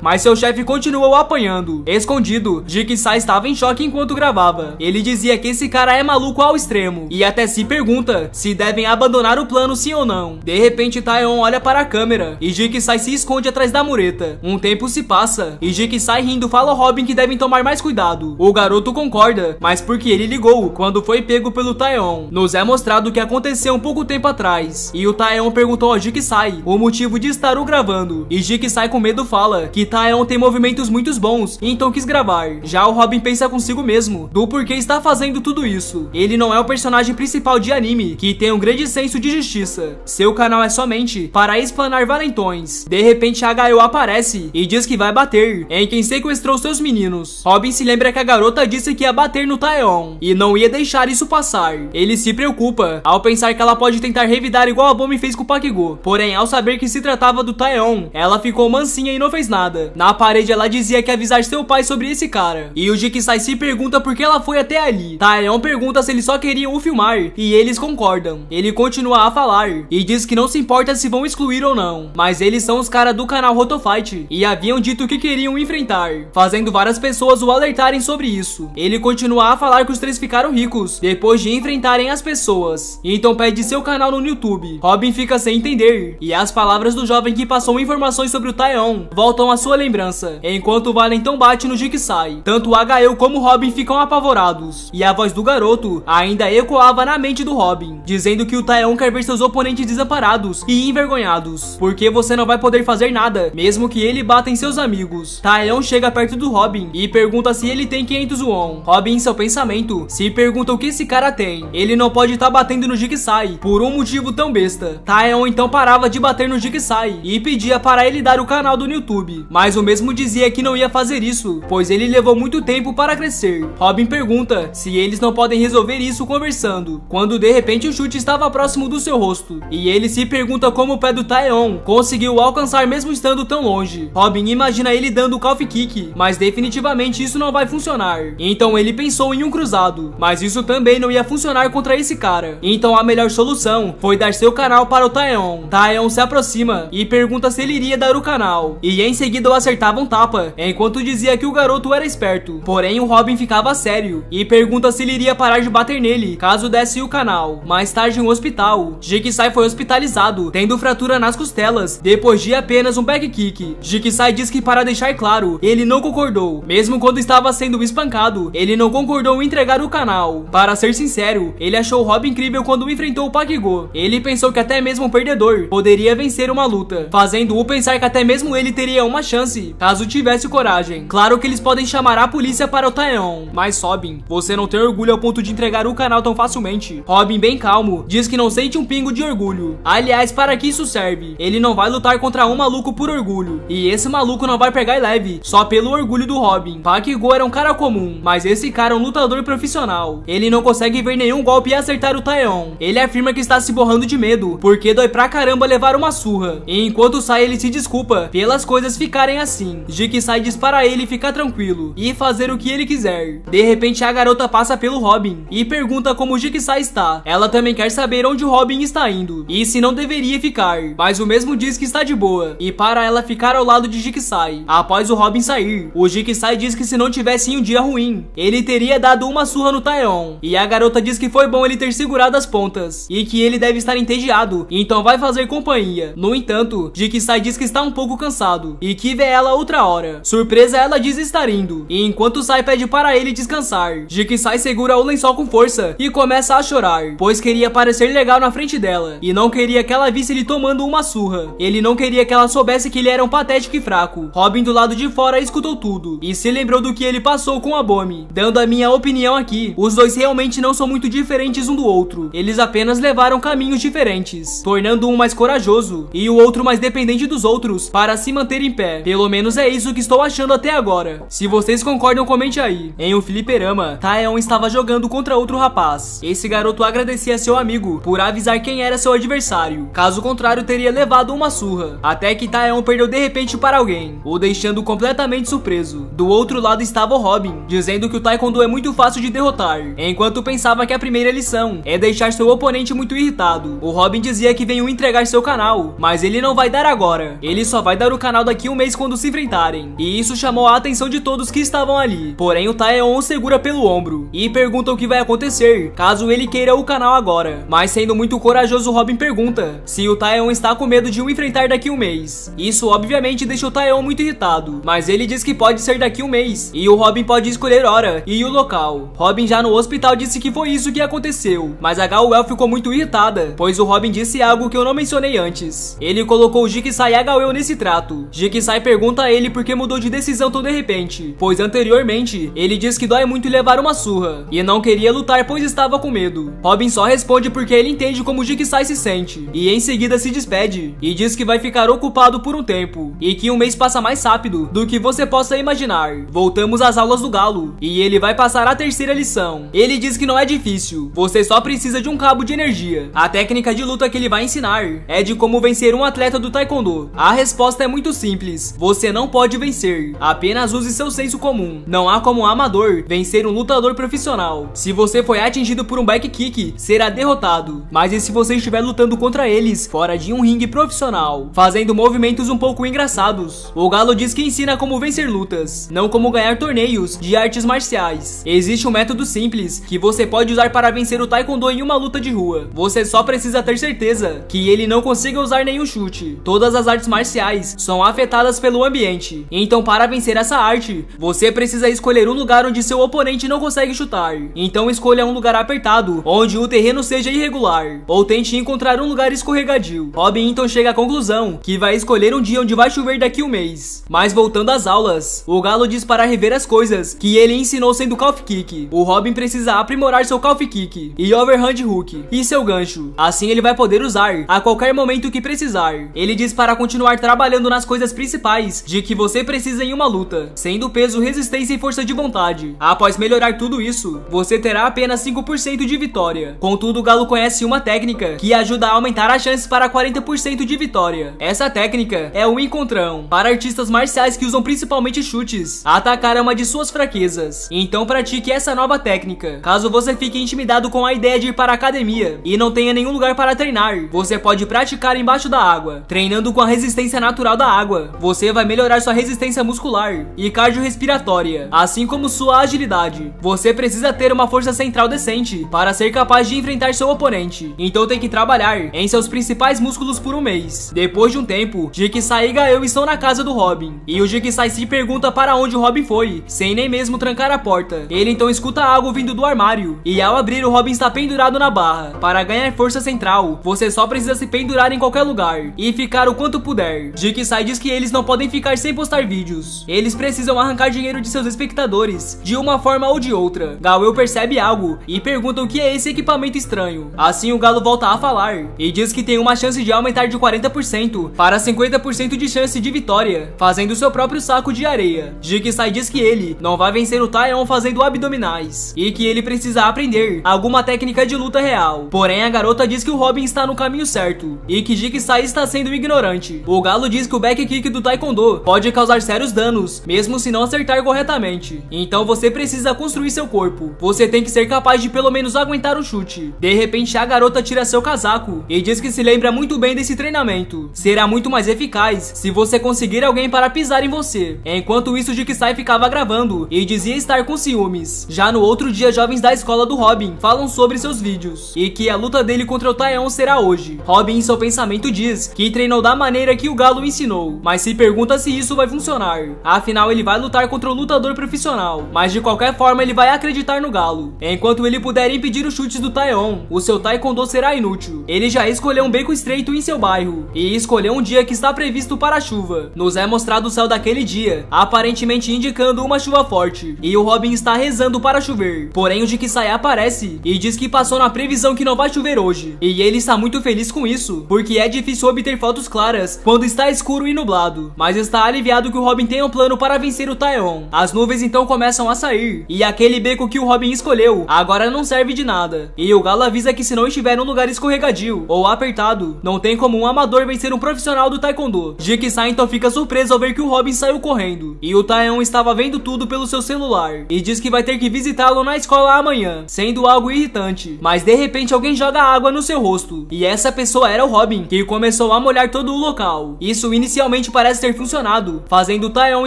mas seu chefe continuou apanhando. Escondido, Jig-sae estava em choque enquanto gravava. Ele dizia que esse cara é maluco ao extremo, e até se pergunta se devem abandonar o plano sim ou não. De repente, Taeyeon olha para a câmera, e Jig-sae se esconde atrás da mureta. Um tempo se passa, e Jig-sae rindo fala ao Robin que devem tomar mais cuidado. O garoto concorda, mas porque ele ligou quando foi pego pelo Taeyeon. Nos é mostrado o que aconteceu um pouco tempo atrás, e o Taeyeon perguntou ao Jig-sae o motivo de estar o gravando, e Jig-sae com medo fala que Taeyeon tem movimentos muito bons, então quis gravar. Já o Robin pensa consigo mesmo do porquê está fazendo tudo isso. Ele não é o personagem principal de anime, que tem um grande senso de justiça. Seu canal é somente para explanar valentões. De repente a Gaio aparece e diz que vai bater em quem sequestrou seus meninos. Robin se lembra que a garota disse que ia bater no Taeyeon e não ia deixar isso passar. Ele se preocupa ao pensar que ela pode tentar revidar igual a Bomi fez com o Pakigou. Porém, ao saber que se tratava do Taeyeon, ela ficou mansinha e não fez nada. Na parede ela dizia que ia avisar seu pai sobre esse cara. E o Jig-sae se pergunta por que ela foi até ali. Taeyeon pergunta se eles só queriam o filmar e eles concordam. Ele continua a falar e diz que não se importa se vão excluir ou não, mas eles são os caras do canal Rotofight e haviam dito que queriam enfrentar, fazendo várias pessoas o alertarem sobre isso. Ele continua a falar que os três ficaram ricos depois de enfrentarem as pessoas, então pede seu canal no YouTube. Robin fica sem entender e as palavras do jovem que passou informações sobre o Taeyeon voltam à sua lembrança, enquanto o Valentão bate no Jig-sae. Tanto a Gael como o Robin ficam apavorados e a voz do garoto ainda ecoava na mente do Robin, dizendo que o Taeyeon quer ver seus oponentes desamparados e envergonhados, porque você não vai poder fazer nada, mesmo que ele bata em seus amigos. Taeyeon chega perto do Robin e pergunta se ele tem 500 won. Robin, em seu pensamento, se pergunta o que esse cara tem. Ele não pode estar batendo no Jig-sae por um motivo tão besta. Taeyeon então parava de bater no Jig-sae e pedia para ele dar o canal do YouTube, mas o mesmo dizia que não ia fazer isso, pois ele levou muito tempo para crescer. Robin pergunta se eles não podem resolver isso conversando, quando de repente o chute estava próximo do seu rosto, e ele se pergunta como o pé do Taeyeon conseguiu alcançar mesmo estando tão longe. Robin imagina ele dando o calf kick, mas definitivamente isso não vai funcionar. Então ele pensou em um cruzado, mas isso também não ia funcionar contra esse cara. Então a melhor solução foi dar seu canal para o Taeyeon. Taeyeon se aproxima e pergunta se ele iria dar o canal, e em seguida o acertava um tapa, enquanto dizia que o garoto era esperto. Porém o Robin ficava sério e pergunta se ele iria parar de bater nele caso desse o canal. Mais tarde em um hospital, Jig-sae foi hospitalizado, tendo fratura nas costelas depois de apenas um back kick. Jig-sae diz que, para deixar claro, ele não concordou. Mesmo quando estava sendo espancado, ele não concordou em entregar o canal. Para ser sincero, ele achou o Robin incrível quando enfrentou o Pakigou. Ele pensou que até mesmo um perdedor poderia vencer uma luta, fazendo-o pensar que até mesmo ele teria uma chance caso tivesse coragem. Claro que eles podem chamar a polícia para o Taeyeon, mas Robin, você não tem orgulho ao ponto de entregar o canal tão facilmente. Robin, bem calmo, diz que não sente um pingo de orgulho. Aliás, para que isso serve? Ele não vai lutar contra um maluco por orgulho, e esse maluco não vai pegar leve só pelo orgulho do Robin. Pakigou era um cara comum, mas esse cara é um lutador profissional. Ele não consegue ver nenhum golpe e acertar o Taeyeon. Ele afirma que está se borrando de medo, porque dói pra caramba levar uma surra. E enquanto sai, ele se desculpa pelas coisas ficarem assim. Jig-sae diz para ele ficar tranquilo e fazer o que ele quiser. De repente a garota passa pelo Robin e pergunta como o Jig-sae está. Ela também quer saber onde o Robin está indo e se não deveria ficar, mas o mesmo diz que está de boa e para ela ficar ao lado de Jig-sae. Após o Robin sair, o Jig-sae diz que se não tivesse um dia ruim, ele teria dado uma surra no Taeyeon, e a garota diz que foi bom ele ter segurado as pontas e que ele deve estar entediado, então vai fazer companhia. No entanto, Jig-sae diz que está um pouco cansado e que vê ela outra hora. Surpresa, ela diz estar indo, e enquanto sai pede para ele descansar. Jig-sae segura o lençol com força e começa a chorar, pois queria parecer legal na frente dela e não queria que ela visse ele tomando uma surra. Ele não queria que ela soubesse que ele era um patético e fraco. Robin do lado de fora escutou tudo e se lembrou do que ele passou com a Bomi. Dando a minha opinião aqui, os dois realmente não são muito diferentes um do outro. Eles apenas levaram caminhos diferentes, tornando um mais corajoso e o outro mais dependente dos outros para se manter em pé. Pelo menos é isso que estou achando até agora. Se vocês concordam, comente aí. Em um fliperama, Taeyeon estava jogando jogando contra outro rapaz. Esse garoto agradecia seu amigo por avisar quem era seu adversário, caso contrário teria levado uma surra, até que Taeyeon perdeu de repente para alguém, o deixando completamente surpreso. Do outro lado estava o Robin, dizendo que o Taekwondo é muito fácil de derrotar, enquanto pensava que a primeira lição é deixar seu oponente muito irritado. O Robin dizia que veio entregar seu canal, mas ele não vai dar agora, ele só vai dar o canal daqui um mês quando se enfrentarem, e isso chamou a atenção de todos que estavam ali. Porém o Taeyeon o segura pelo ombro e pergunta o que vai acontecer caso ele queira o canal agora, mas sendo muito corajoso Robin pergunta se o Taeyeon está com medo de o enfrentar daqui um mês. Isso obviamente deixou o Taeyeon muito irritado, mas ele diz que pode ser daqui um mês e o Robin pode escolher hora e o local. Robin já no hospital disse que foi isso que aconteceu, mas a Gao ficou muito irritada, pois o Robin disse algo que eu não mencionei antes. Ele colocou o Jigsaw e a Gao nesse trato. Jigsaw pergunta a ele por que mudou de decisão tão de repente, pois anteriormente ele diz que dói muito levar uma surra e não queria lutar pois estava com medo. Robin só responde porque ele entende como Jigsaw se sente e em seguida se despede e diz que vai ficar ocupado por um tempo e que um mês passa mais rápido do que você possa imaginar. Voltamos às aulas do Galo e ele vai passar a terceira lição. Ele diz que não é difícil, você só precisa de um cabo de energia. A técnica de luta que ele vai ensinar é de como vencer um atleta do Taekwondo. A resposta é muito simples, você não pode vencer, apenas use seu senso comum. Não há como um amador vencer um lutador profissional. Se você foi atingido por um back kick, será derrotado, mas e se você estiver lutando contra eles fora de um ringue profissional, fazendo movimentos um pouco engraçados? O Galo diz que ensina como vencer lutas, não como ganhar torneios de artes marciais. Existe um método simples que você pode usar para vencer o Taekwondo em uma luta de rua. Você só precisa ter certeza que ele não consiga usar nenhum chute. Todas as artes marciais são afetadas pelo ambiente, então para vencer essa arte, você precisa escolher um lugar onde seu oponente não consegue chutar. Então escolha um lugar apertado, onde o terreno seja irregular, ou tente encontrar um lugar escorregadio. Robin então chega à conclusão que vai escolher um dia onde vai chover daqui um mês. Mas voltando às aulas, o Galo diz para rever as coisas que ele ensinou sendo calf kick. O Robin precisa aprimorar seu calf kick e overhand hook e seu gancho, assim ele vai poder usar a qualquer momento que precisar. Ele diz para continuar trabalhando nas coisas principais de que você precisa em uma luta, sendo peso, resistência e força de vontade. Após melhorar tudo isso, você terá apenas 5% de vitória. Contudo, o Galo conhece uma técnica que ajuda a aumentar as chances para 40% de vitória. Essa técnica é o encontrão. Para artistas marciais que usam principalmente chutes, atacar é uma de suas fraquezas. Então pratique essa nova técnica. Caso você fique intimidado com a ideia de ir para a academia e não tenha nenhum lugar para treinar, você pode praticar embaixo da água. Treinando com a resistência natural da água, você vai melhorar sua resistência muscular e cardiorrespiratória, assim como sua agilidade. Você precisa ter uma força central decente para ser capaz de enfrentar seu oponente, então tem que trabalhar em seus principais músculos por um mês. Depois de um tempo, Jigsaw e Gao estão na casa do Robin, e o Jigsaw se pergunta para onde o Robin foi, sem nem mesmo trancar a porta. Ele então escuta algo vindo do armário, e ao abrir o Robin está pendurado na barra. Para ganhar força central, você só precisa se pendurar em qualquer lugar, e ficar o quanto puder. Jigsaw diz que eles não podem ficar sem postar vídeos, eles precisam arrancar dinheiro de seus espectadores, de uma forma ou de outra. Gao percebe algo, e pergunta o que é esse equipamento estranho. Assim o Galo volta a falar, e diz que tem uma chance de aumentar de 40% para 50% de chance de vitória, fazendo seu próprio saco de areia. Jigsaw diz que ele não vai vencer o Taeyeon fazendo abdominais, e que ele precisa aprender alguma técnica de luta real. Porém a garota diz que o Robin está no caminho certo, e que Jigsaw está sendo ignorante. O Galo diz que o back kick do Taekwondo pode causar sérios danos, mesmo se não acertar corretamente. Então você precisa construir seu corpo, você tem que ser capaz de pelo menos aguentar um chute. De repente a garota tira seu casaco e diz que se lembra muito bem desse treinamento. Será muito mais eficaz se você conseguir alguém para pisar em você. Enquanto isso, Jigsaw ficava gravando e dizia estar com ciúmes. Já no outro dia, jovens da escola do Robin falam sobre seus vídeos e que a luta dele contra o Taeyeon será hoje. Robin em seu pensamento diz que treinou da maneira que o Galo ensinou, mas se pergunta se isso vai funcionar. Afinal ele vai lutar contra um lutador profissional, mas de qualquer forma ele vai acreditar no Galo. Enquanto ele puder impedir os chutes do Taeyeon, o seu Taekwondo será inútil. Ele já escolheu um beco estreito em seu bairro e escolheu um dia que está previsto para a chuva. Nos é mostrado o céu daquele dia, aparentemente indicando uma chuva forte, e o Robin está rezando para chover. Porém o Jigsaw aparece e diz que passou na previsão que não vai chover hoje, e ele está muito feliz com isso, porque é difícil obter fotos claras quando está escuro e nublado, mas está aliviado que o Robin tem um plano para vencer o Taeyeon. As nuvens então começam a sair, e aquele beco que o Robin escolheu agora não serve de nada. E o Galo avisa que se não estiver num lugar escorregadio ou apertado, não tem como um amador vencer um profissional do Taekwondo. Jigsaw então fica surpreso ao ver que o Robin saiu correndo. E o Taeyeon estava vendo tudo pelo seu celular. E diz que vai ter que visitá-lo na escola amanhã, sendo algo irritante. Mas de repente alguém joga água no seu rosto. E essa pessoa era o Robin, que começou a molhar todo o local. Isso inicialmente parece ter funcionado, fazendo o Taeyeon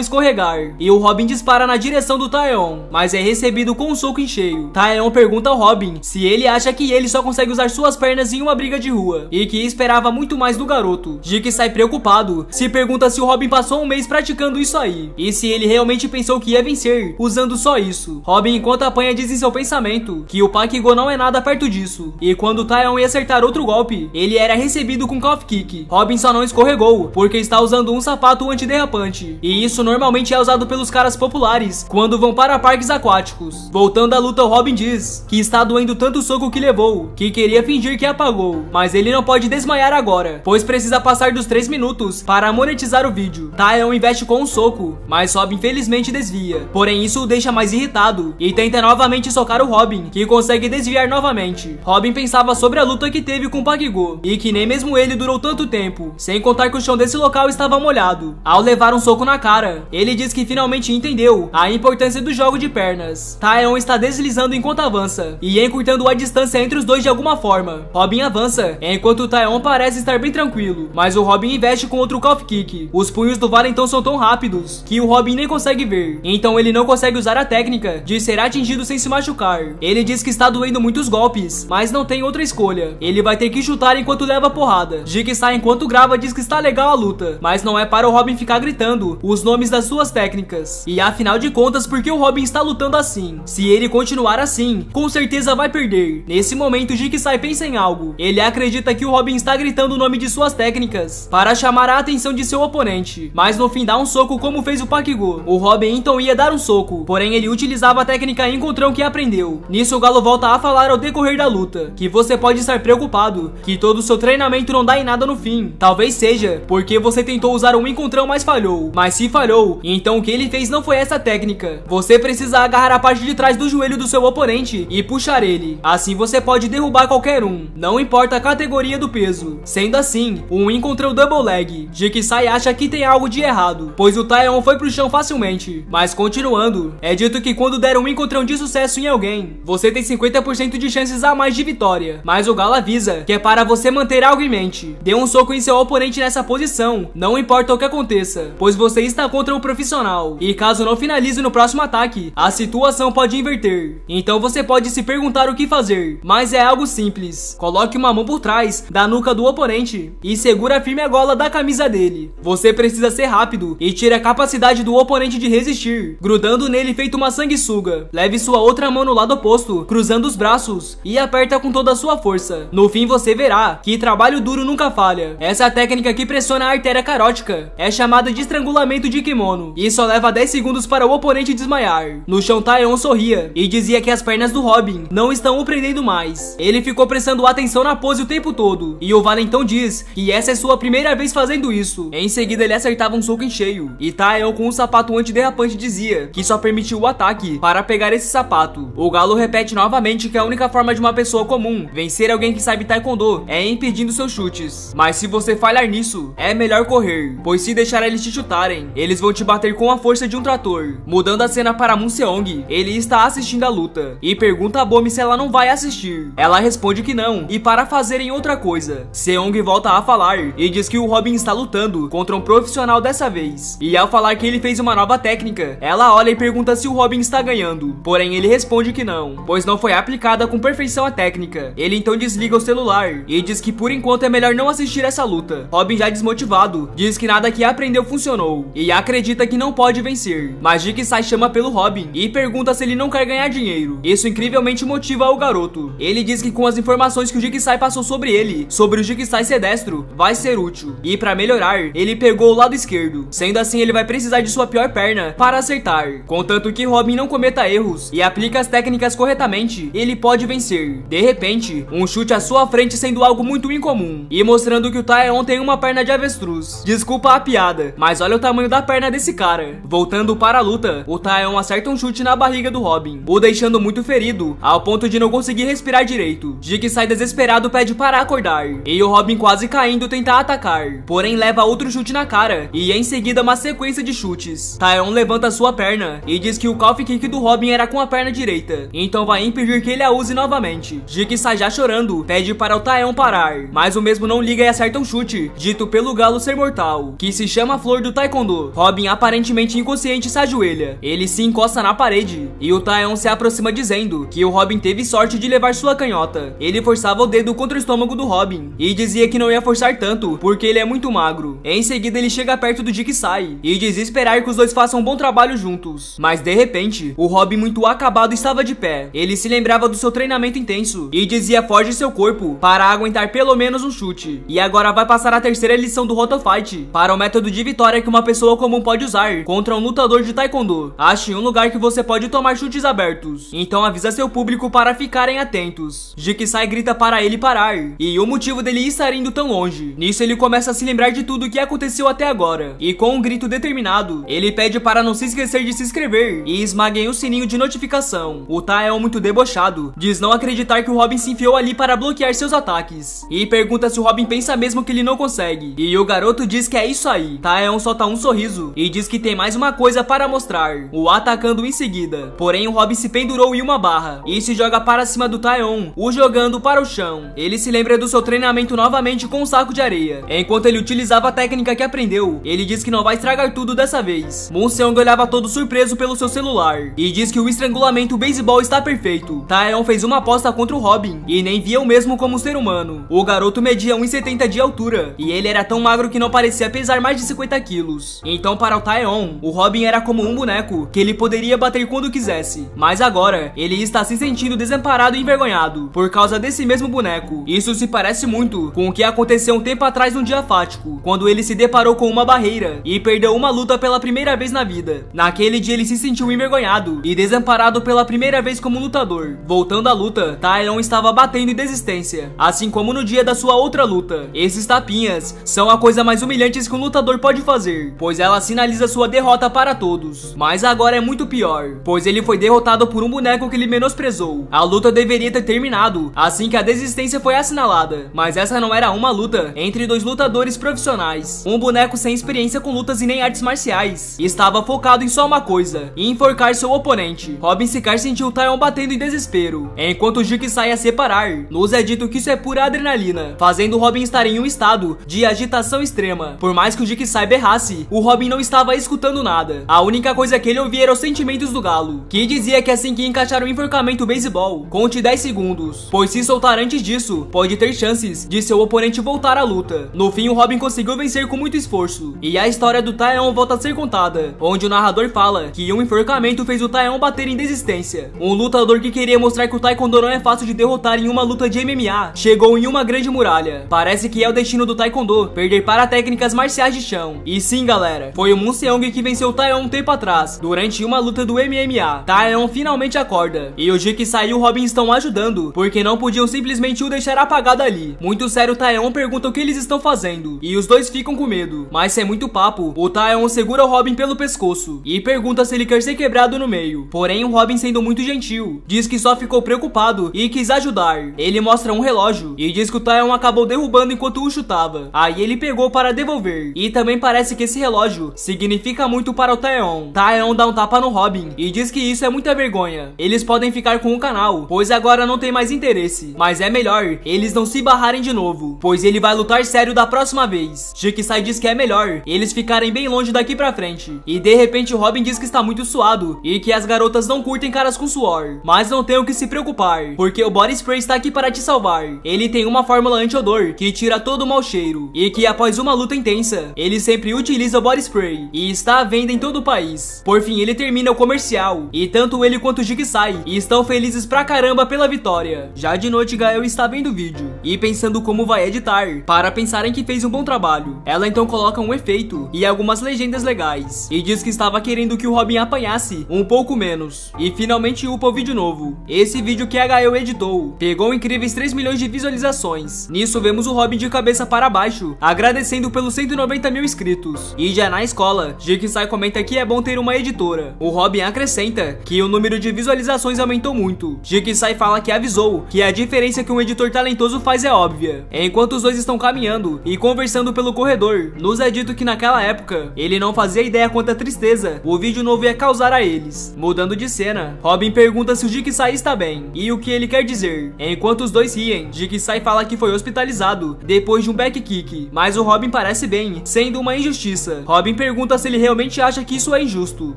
escorregar. E o Robin dispara na direção do Taeyeon, mas é recebido com um soco em cheio. Taeyeon pergunta ao Robin se ele acha que ele só consegue usar suas pernas em uma briga de rua, e que esperava muito mais do garoto. Jigsaw preocupado, se pergunta se o Robin passou um mês praticando isso aí, e se ele realmente pensou que ia vencer, usando só isso. Robin enquanto apanha diz em seu pensamento que o Pakigou não é nada perto disso, e quando Taeyeon ia acertar outro golpe, ele era recebido com Calf Kick. Robin só não escorregou, porque está usando um sapato antiderrapante, e isso normalmente é usado pelos caras populares quando vão para parques aquáticos. Voltando à luta, o Robin diz que está doendo tanto o soco que levou, que queria fingir que apagou, mas ele não pode desmaiar agora, pois precisa passar dos 3 minutos para monetizar o vídeo. Taeyeon investe com um soco, mas Robin infelizmente desvia, porém isso o deixa mais irritado, e tenta novamente socar o Robin, que consegue desviar novamente. Robin pensava sobre a luta que teve com o Pakigou, e que nem mesmo ele durou tanto tempo, sem contar que o chão desse local estava molhado. Ao levar um soco na cara, ele diz que finalmente entendeu a importância do jogo de pernas. Taeyeon está deslizando enquanto avança, e encurtando a distância entre os dois de alguma forma. Robin avança, enquanto o Taeyeon parece estar bem tranquilo, mas o Robin investe com outro Calf Kick. Os punhos do Valentão são tão rápidos que o Robin nem consegue ver, então ele não consegue usar a técnica de ser atingido sem se machucar. Ele diz que está doendo muitos golpes, mas não tem outra escolha. Ele vai ter que chutar enquanto leva porrada. Jigsaw enquanto grava diz que está legal a luta, mas não é para o Robin ficar gritando os nomes das suas técnicas. E afinal de contas, por que o Robin está lutando assim? Se ele continuar assim, com certeza vai perder. Nesse momento, Jigsaw pensa em algo. Ele acredita que o Robin está gritando o nome de suas técnicas para chamar a atenção de seu oponente, mas no fim dá um soco como fez o Pakigou. O Robin então ia dar um soco, porém ele utilizava a técnica encontrão que aprendeu. Nisso o Galo volta a falar ao decorrer da luta que você pode estar preocupado, que todo o seu treinamento não dá em nada no fim. Talvez seja porque você tentou usar um encontrão mas falhou. Mas se falhou, então o que ele fez não foi essa técnica. Você precisa agarrar a parte de trás do joelho do seu oponente e puxar ele. Assim você pode derrubar qualquer um, não importa a categoria do peso. Sendo assim, um encontrão double leg. Jigsaw acha que tem algo de errado, pois o Taeyeon foi pro chão facilmente. Mas continuando, é dito que quando der um encontrão de sucesso em alguém, você tem 50% de chances a mais de vitória. Mas o Galo avisa que é para você manter algo em mente. Dê um soco em seu oponente nessa posição, não importa o que aconteça, pois você está contra um profissional. E caso não finalize no próximo ataque, a situação pode inverter. Então você pode se perguntar o que fazer, mas é algo simples. Coloque uma mão por trás da nuca do oponente e segura firme a gola da camisa dele. Você precisa ser rápido e tire a capacidade do oponente de resistir, grudando nele feito uma sanguessuga. Leve sua outra mão no lado oposto, cruzando os braços e aperta com toda a sua força. No fim você verá que trabalho duro nunca falha. Essa técnica que pressiona a artéria carótica é chamada de estrangulamento de kimono e só leva 10 segundos para o oponente desmaiar. No chão Taeyeon sorria e dizia que as pernas do Robin não estão o prendendo mais. Ele ficou prestando atenção na pose o tempo todo e o Valentão diz que essa é sua primeira vez fazendo isso. Em seguida ele acertava um soco em cheio e Taeyeon com um sapato antiderrapante dizia que só permitiu o ataque para pegar esse sapato. O Galo repete novamente que a única forma de uma pessoa comum vencer alguém que sabe Taekwondo é impedindo seus chutes. Mas se você falhar nisso, é melhor correr, pois se deixar eles te chutarem, eles vão te bater com a força de um trator. Mudando a cena para Moon Seong, ele está assistindo a luta e pergunta a Bomi se ela não vai assistir. Ela responde que não e para fazerem outra coisa. Seong volta a falar e diz que o Robin está lutando contra um profissional dessa vez. E ao falar que ele fez uma nova técnica, ela olha e pergunta se o Robin está ganhando. Porém ele responde que não, pois não foi aplicada com perfeição a técnica. Ele então desliga o celular e diz que por enquanto é melhor não assistir essa luta. Robin já desmotivado, diz que nada que aprendeu funcionou e acredita que não pode vencer. Mas Jigsaw chama pelo Robin e pergunta se ele não quer ganhar dinheiro. Isso incrivelmente motiva o garoto. Ele diz que com as informações que o Jigsaw passou sobre ele, sobre o Jigsaw ser destro, vai ser útil. E para melhorar, ele pegou o lado esquerdo. Sendo assim, ele vai precisar de sua pior perna para acertar. Contanto que Robin não cometa erros e aplica as técnicas corretamente, ele pode vencer. De repente, um chute à sua frente sendo algo muito incomum e mostrando que o Taeyeon tem uma perna de avestruz. Desculpa a piada, mas olha o tamanho da perna desse cara. Voltando para a luta, o Taeyeon acerta um chute na barriga do Robin Robin, o deixando muito ferido, ao ponto de não conseguir respirar direito. Jigsaw desesperado pede para acordar, e o Robin quase caindo tenta atacar, porém leva outro chute na cara, e em seguida uma sequência de chutes. Taeon levanta sua perna, e diz que o Calf Kick do Robin era com a perna direita, então vai impedir que ele a use novamente. Jigsaw já chorando, pede para o Taeon parar, mas o mesmo não liga e acerta um chute, dito pelo galo ser mortal, que se chama Flor do Taekwondo. Robin aparentemente inconsciente se ajoelha, ele se encosta na parede, e o Taeon se aproxima dizendo que o Robin teve sorte de levar sua canhota. Ele forçava o dedo contra o estômago do Robin, e dizia que não ia forçar tanto, porque ele é muito magro. Em seguida ele chega perto do Jigsaw, e diz esperar que os dois façam um bom trabalho juntos. Mas de repente, o Robin muito acabado estava de pé. Ele se lembrava do seu treinamento intenso, e dizia forge seu corpo para aguentar pelo menos um chute. E agora vai passar a terceira lição do Roto Fight, para o método de vitória que uma pessoa comum pode usar contra um lutador de Taekwondo. Ache um lugar que você pode tomar chutes abertos, então avisa seu público para ficarem atentos. Jigsaw grita para ele parar, e o motivo dele estar indo tão longe. Nisso ele começa a se lembrar de tudo o que aconteceu até agora, e com um grito determinado, ele pede para não se esquecer de se inscrever e esmaguem o sininho de notificação. O Taeon, muito debochado, diz não acreditar que o Robin se enfiou ali para bloquear seus ataques, e pergunta se o Robin pensa mesmo que ele não consegue, e o garoto diz que é isso aí. Taeon solta um sorriso e diz que tem mais uma coisa para mostrar, o atacando em seguida. Porém o Robin se pendurou em uma barra e se joga para cima do Taeon, o jogando para o chão. Ele se lembra do seu treinamento novamente com um saco de areia. Enquanto ele utilizava a técnica que aprendeu, ele diz que não vai estragar tudo dessa vez. Moon Seong olhava todo surpreso pelo seu celular e diz que o estrangulamento beisebol está perfeito. Taeon fez uma aposta contra o Robin e nem via o mesmo como ser humano. O garoto media 1,70 de altura e ele era tão magro que não parecia pesar mais de 50 quilos. Então para o Taeon, o Robin era como um boneco que ele poderia bater quando quisesse. Mas agora, ele está se sentindo desamparado e envergonhado por causa desse mesmo boneco. Isso se parece muito com o que aconteceu um tempo atrás num dia fático, quando ele se deparou com uma barreira e perdeu uma luta pela primeira vez na vida. Naquele dia ele se sentiu envergonhado e desamparado pela primeira vez como lutador. Voltando à luta, Taeon estava batendo em desistência, assim como no dia da sua outra luta. Esses tapinhas são a coisa mais humilhantes que um lutador pode fazer, pois ela sinaliza sua derrota para todos. Mas agora é muito pior, pois ele foi derrotado por um boneco que ele menosprezou. A luta deveria ter terminado assim que a desistência foi assinalada, mas essa não era uma luta entre dois lutadores profissionais. Um boneco sem experiência com lutas e nem artes marciais estava focado em só uma coisa: enforcar seu oponente. Robin sequer sentiu Taeon batendo em desespero, enquanto Jigsaw ia separar. Nos é dito que isso é pura adrenalina, fazendo Robin estar em um estado de agitação extrema. Por mais que o Jigsaw berrasse, o Robin não estava escutando nada. A única coisa que ele ouvia eram os sentimentos do galo, que dizia que assim que encaixar o enforcamento beisebol, conte 10 segundos, pois se soltar antes disso, pode ter chances de seu oponente voltar à luta. No fim, o Robin conseguiu vencer com muito esforço, e a história do Taeon volta a ser contada, onde o narrador fala que um enforcamento fez o Taeon bater em desistência. Um lutador que queria mostrar que o Taekwondo não é fácil de derrotar em uma luta de MMA, chegou em uma grande muralha. Parece que é o destino do Taekwondo perder para técnicas marciais de chão. E sim, galera, foi o Moon Seong que venceu o Taeon um tempo atrás, durante uma luta do MMA. Taeon finalmente acorda, e o Jigsaw e o Robin estão ajudando, porque não podiam simplesmente o deixar apagado ali. Muito sério, o Taeon pergunta o que eles estão fazendo, e os dois ficam com medo. Mas sem muito papo, o Taeon segura o Robin pelo pescoço e pergunta se ele quer ser quebrado no meio. Porém, o Robin, sendo muito gentil, diz que só ficou preocupado e quis ajudar. Ele mostra um relógio e diz que o Taeon acabou derrubando enquanto o chutava. Aí ele pegou para devolver, e também parece que esse relógio significa muito para o Taeon. Taeon dá um tapa no Robin e diz que isso é muita vergonha. Eles podem ficar com o canal, pois agora não tem mais interesse, mas é melhor eles não se barrarem de novo, pois ele vai lutar sério da próxima vez. Jigsaw diz que é melhor eles ficarem bem longe daqui pra frente, e de repente o Robin diz que está muito suado e que as garotas não curtem caras com suor, mas não tem o que se preocupar, porque o Body Spray está aqui para te salvar. Ele tem uma fórmula anti-odor que tira todo o mau cheiro, e que após uma luta intensa, ele sempre utiliza o Body Spray, e está à venda em todo o país. Por fim, ele termina o comercial, e tanto ele quanto o Jigsaw estão felizes pra caramba pela vitória. Já de noite, Gael está vendo o vídeo e pensando como vai editar, para pensarem que fez um bom trabalho. Ela então coloca um efeito e algumas legendas legais, e diz que estava querendo que o Robin apanhasse um pouco menos, e finalmente upa o vídeo novo. Esse vídeo que a Gael editou pegou incríveis 3 milhões de visualizações. Nisso vemos o Robin de cabeça para baixo, agradecendo pelos 190 mil inscritos. E já na escola, Jigsaw comenta que é bom ter uma editora. O Robin acrescenta que que o número de visualizações aumentou muito. Jigsaw fala que avisou que a diferença que um editor talentoso faz é óbvia. Enquanto os dois estão caminhando e conversando pelo corredor, nos é dito que naquela época ele não fazia ideia quanta tristeza o vídeo novo ia causar a eles. Mudando de cena, Robin pergunta se o Jigsaw está bem e o que ele quer dizer. Enquanto os dois riem, Jigsaw fala que foi hospitalizado depois de um back kick, mas o Robin parece bem, sendo uma injustiça. Robin pergunta se ele realmente acha que isso é injusto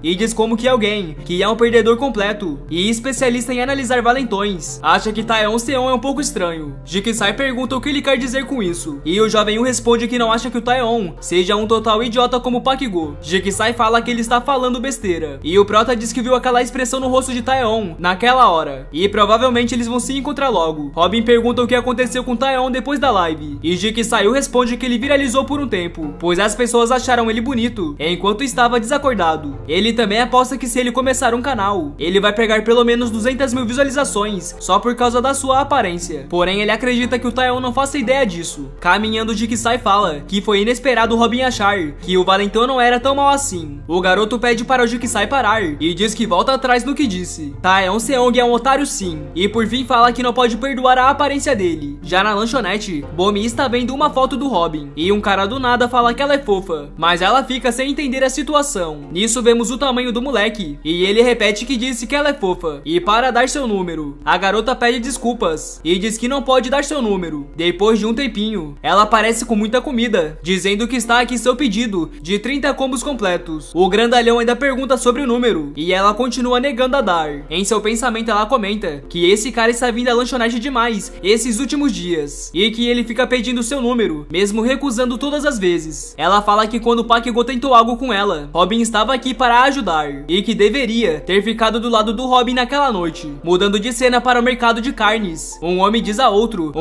e diz como que alguém que é um perdedor completo e especialista em analisar valentões acha que Taeyeon Seon é um pouco estranho. Jigsaw pergunta o que ele quer dizer com isso e o jovem responde que não acha que o Taeyeon seja um total idiota como Park-go. Jigsaw fala que ele está falando besteira e o prota diz que viu aquela expressão no rosto de Taeyeon naquela hora e provavelmente eles vão se encontrar logo. Robin pergunta o que aconteceu com Taeyeon depois da live e Jigsaw responde que ele viralizou por um tempo, pois as pessoas acharam ele bonito enquanto estava desacordado. Ele também aposta que se ele começar um canal, ele vai pegar pelo menos 200 mil visualizações só por causa da sua aparência. Porém, ele acredita que o Taeyeon não faça ideia disso. Caminhando, Jigsaw fala que foi inesperado Robin achar que o valentão não era tão mal assim. O garoto pede para o Jigsaw parar e diz que volta atrás no que disse. Taeyeon Seong é um otário sim, e por fim fala que não pode perdoar a aparência dele. Já na lanchonete, Bomi está vendo uma foto do Robin e um cara do nada fala que ela é fofa, mas ela fica sem entender a situação. Nisso vemos o tamanho do moleque e ele repete que disse que ela é fofa e para dar seu número. A garota pede desculpas e diz que não pode dar seu número. Depois de um tempinho, ela aparece com muita comida, dizendo que está aqui seu pedido de 30 combos completos. O grandalhão ainda pergunta sobre o número e ela continua negando a dar. Em seu pensamento ela comenta que esse cara está vindo à lanchonete demais esses últimos dias e que ele fica pedindo seu número, mesmo recusando todas as vezes. Ela fala que quando Park-go tentou algo com ela, Robin estava aqui para ajudar e que deveria ter ficado do lado do Robin naquela noite. Mudando de cena para o mercado de carnes, um homem diz a outro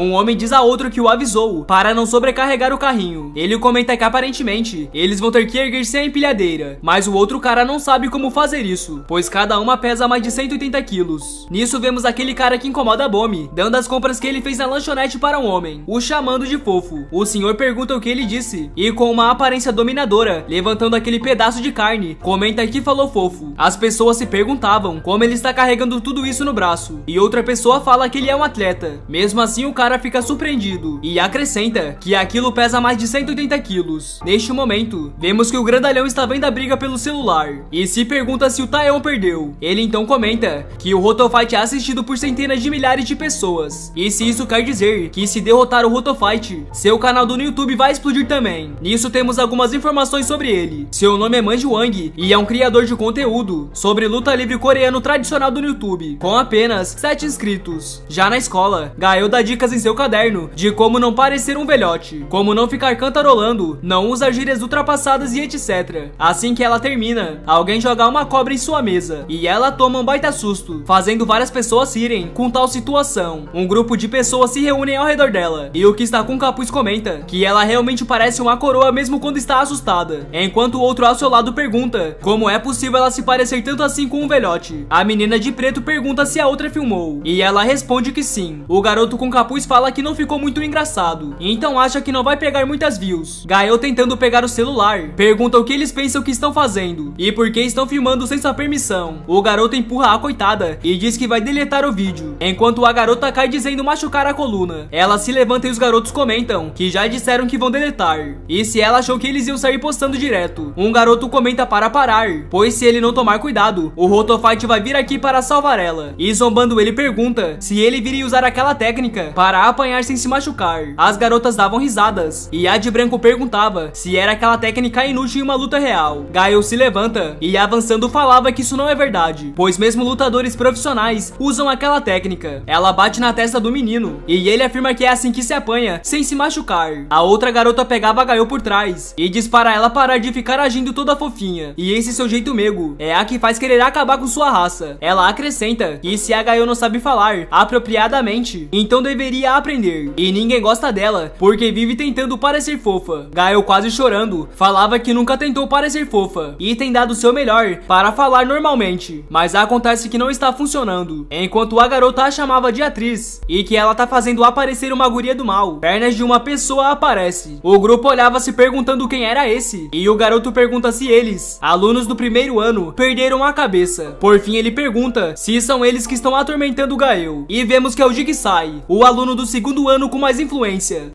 que o avisou para não sobrecarregar o carrinho. Ele comenta que aparentemente eles vão ter que erguer-se a empilhadeira, mas o outro cara não sabe como fazer isso, pois cada uma pesa mais de 180 quilos. Nisso vemos aquele cara que incomoda a Bomi, dando as compras que ele fez na lanchonete para um homem, o chamando de fofo. O senhor pergunta o que ele disse e com uma aparência dominadora, levantando aquele pedaço de carne, comenta que falou fofo. As pessoas se perguntavam como ele está carregando tudo isso no braço e outra pessoa fala que ele é um atleta. Mesmo assim o cara fica surpreendido e acrescenta que aquilo pesa mais de 180 quilos. Neste momento, vemos que o grandalhão está vendo a briga pelo celular e se pergunta se o Taeyeon perdeu. Ele então comenta que o Rotofight é assistido por centenas de milhares de pessoas e se isso quer dizer que se derrotar o Rotofight, seu canal do YouTube vai explodir também. Nisso temos algumas informações sobre ele. Seu nome é Manji Wang e é um criador de conteúdo sobre luta livre coreano tradicional do YouTube, com apenas 7 inscritos. Já na escola, Gael dá dicas em seu caderno de como não parecer um velhote, como não ficar cantarolando, não usar gírias ultrapassadas e etc. Assim que ela termina, alguém joga uma cobra em sua mesa e ela toma um baita susto, fazendo várias pessoas rirem com tal situação. Um grupo de pessoas se reúnem ao redor dela e o que está com o capuz comenta que ela realmente parece uma coroa mesmo quando está assustada, enquanto o outro ao seu lado pergunta como é possível ela se parecer tanto assim com um velhote. A menina de preto pergunta se a outra filmou e ela responde que sim. O garoto com capuz fala que não ficou muito engraçado, então acha que não vai pegar muitas views. Gael, tentando pegar o celular, pergunta o que eles pensam que estão fazendo e por que estão filmando sem sua permissão. O garoto empurra a coitada e diz que vai deletar o vídeo, enquanto a garota cai dizendo machucar a coluna. Ela se levanta e os garotos comentam que já disseram que vão deletar e se ela achou que eles iam sair postando direto. Um garoto comenta para parar, pois se ele não tomar cuidado, o Rotofight vai vir aqui para salvar ela. E zombando ele pergunta se ele viria usar aquela técnica para apanhar sem se machucar. As garotas davam risadas e a de branco perguntava se era aquela técnica inútil em uma luta real. Gael se levanta e avançando falava que isso não é verdade, pois mesmo lutadores profissionais usam aquela técnica. Ela bate na testa do menino e ele afirma que é assim que se apanha sem se machucar. A outra garota pegava a Gael por trás e diz para ela parar de ficar agindo toda fofinha, e esse seu jeito meigo é a que faz querer acabar com sua raça. Ela acrescenta que se a Gael não sabe falar apropriadamente, então deveria aprender, e ninguém gosta dela porque vive tentando parecer fofa. Gael, quase chorando, falava que nunca tentou parecer fofa e tem dado o seu melhor para falar normalmente, mas acontece que não está funcionando, enquanto a garota a chamava de atriz e que ela tá fazendo aparecer uma guria do mal. Pernas de uma pessoa aparece. O grupo olhava se perguntando quem era esse e o garoto pergunta se eles, alunos do primeiro ano, perderam a cabeça. cabeça. Por fim, ele pergunta se são eles que estão atormentando o Gael. E vemos que é o Jigsaw, o aluno do segundo ano com mais influência.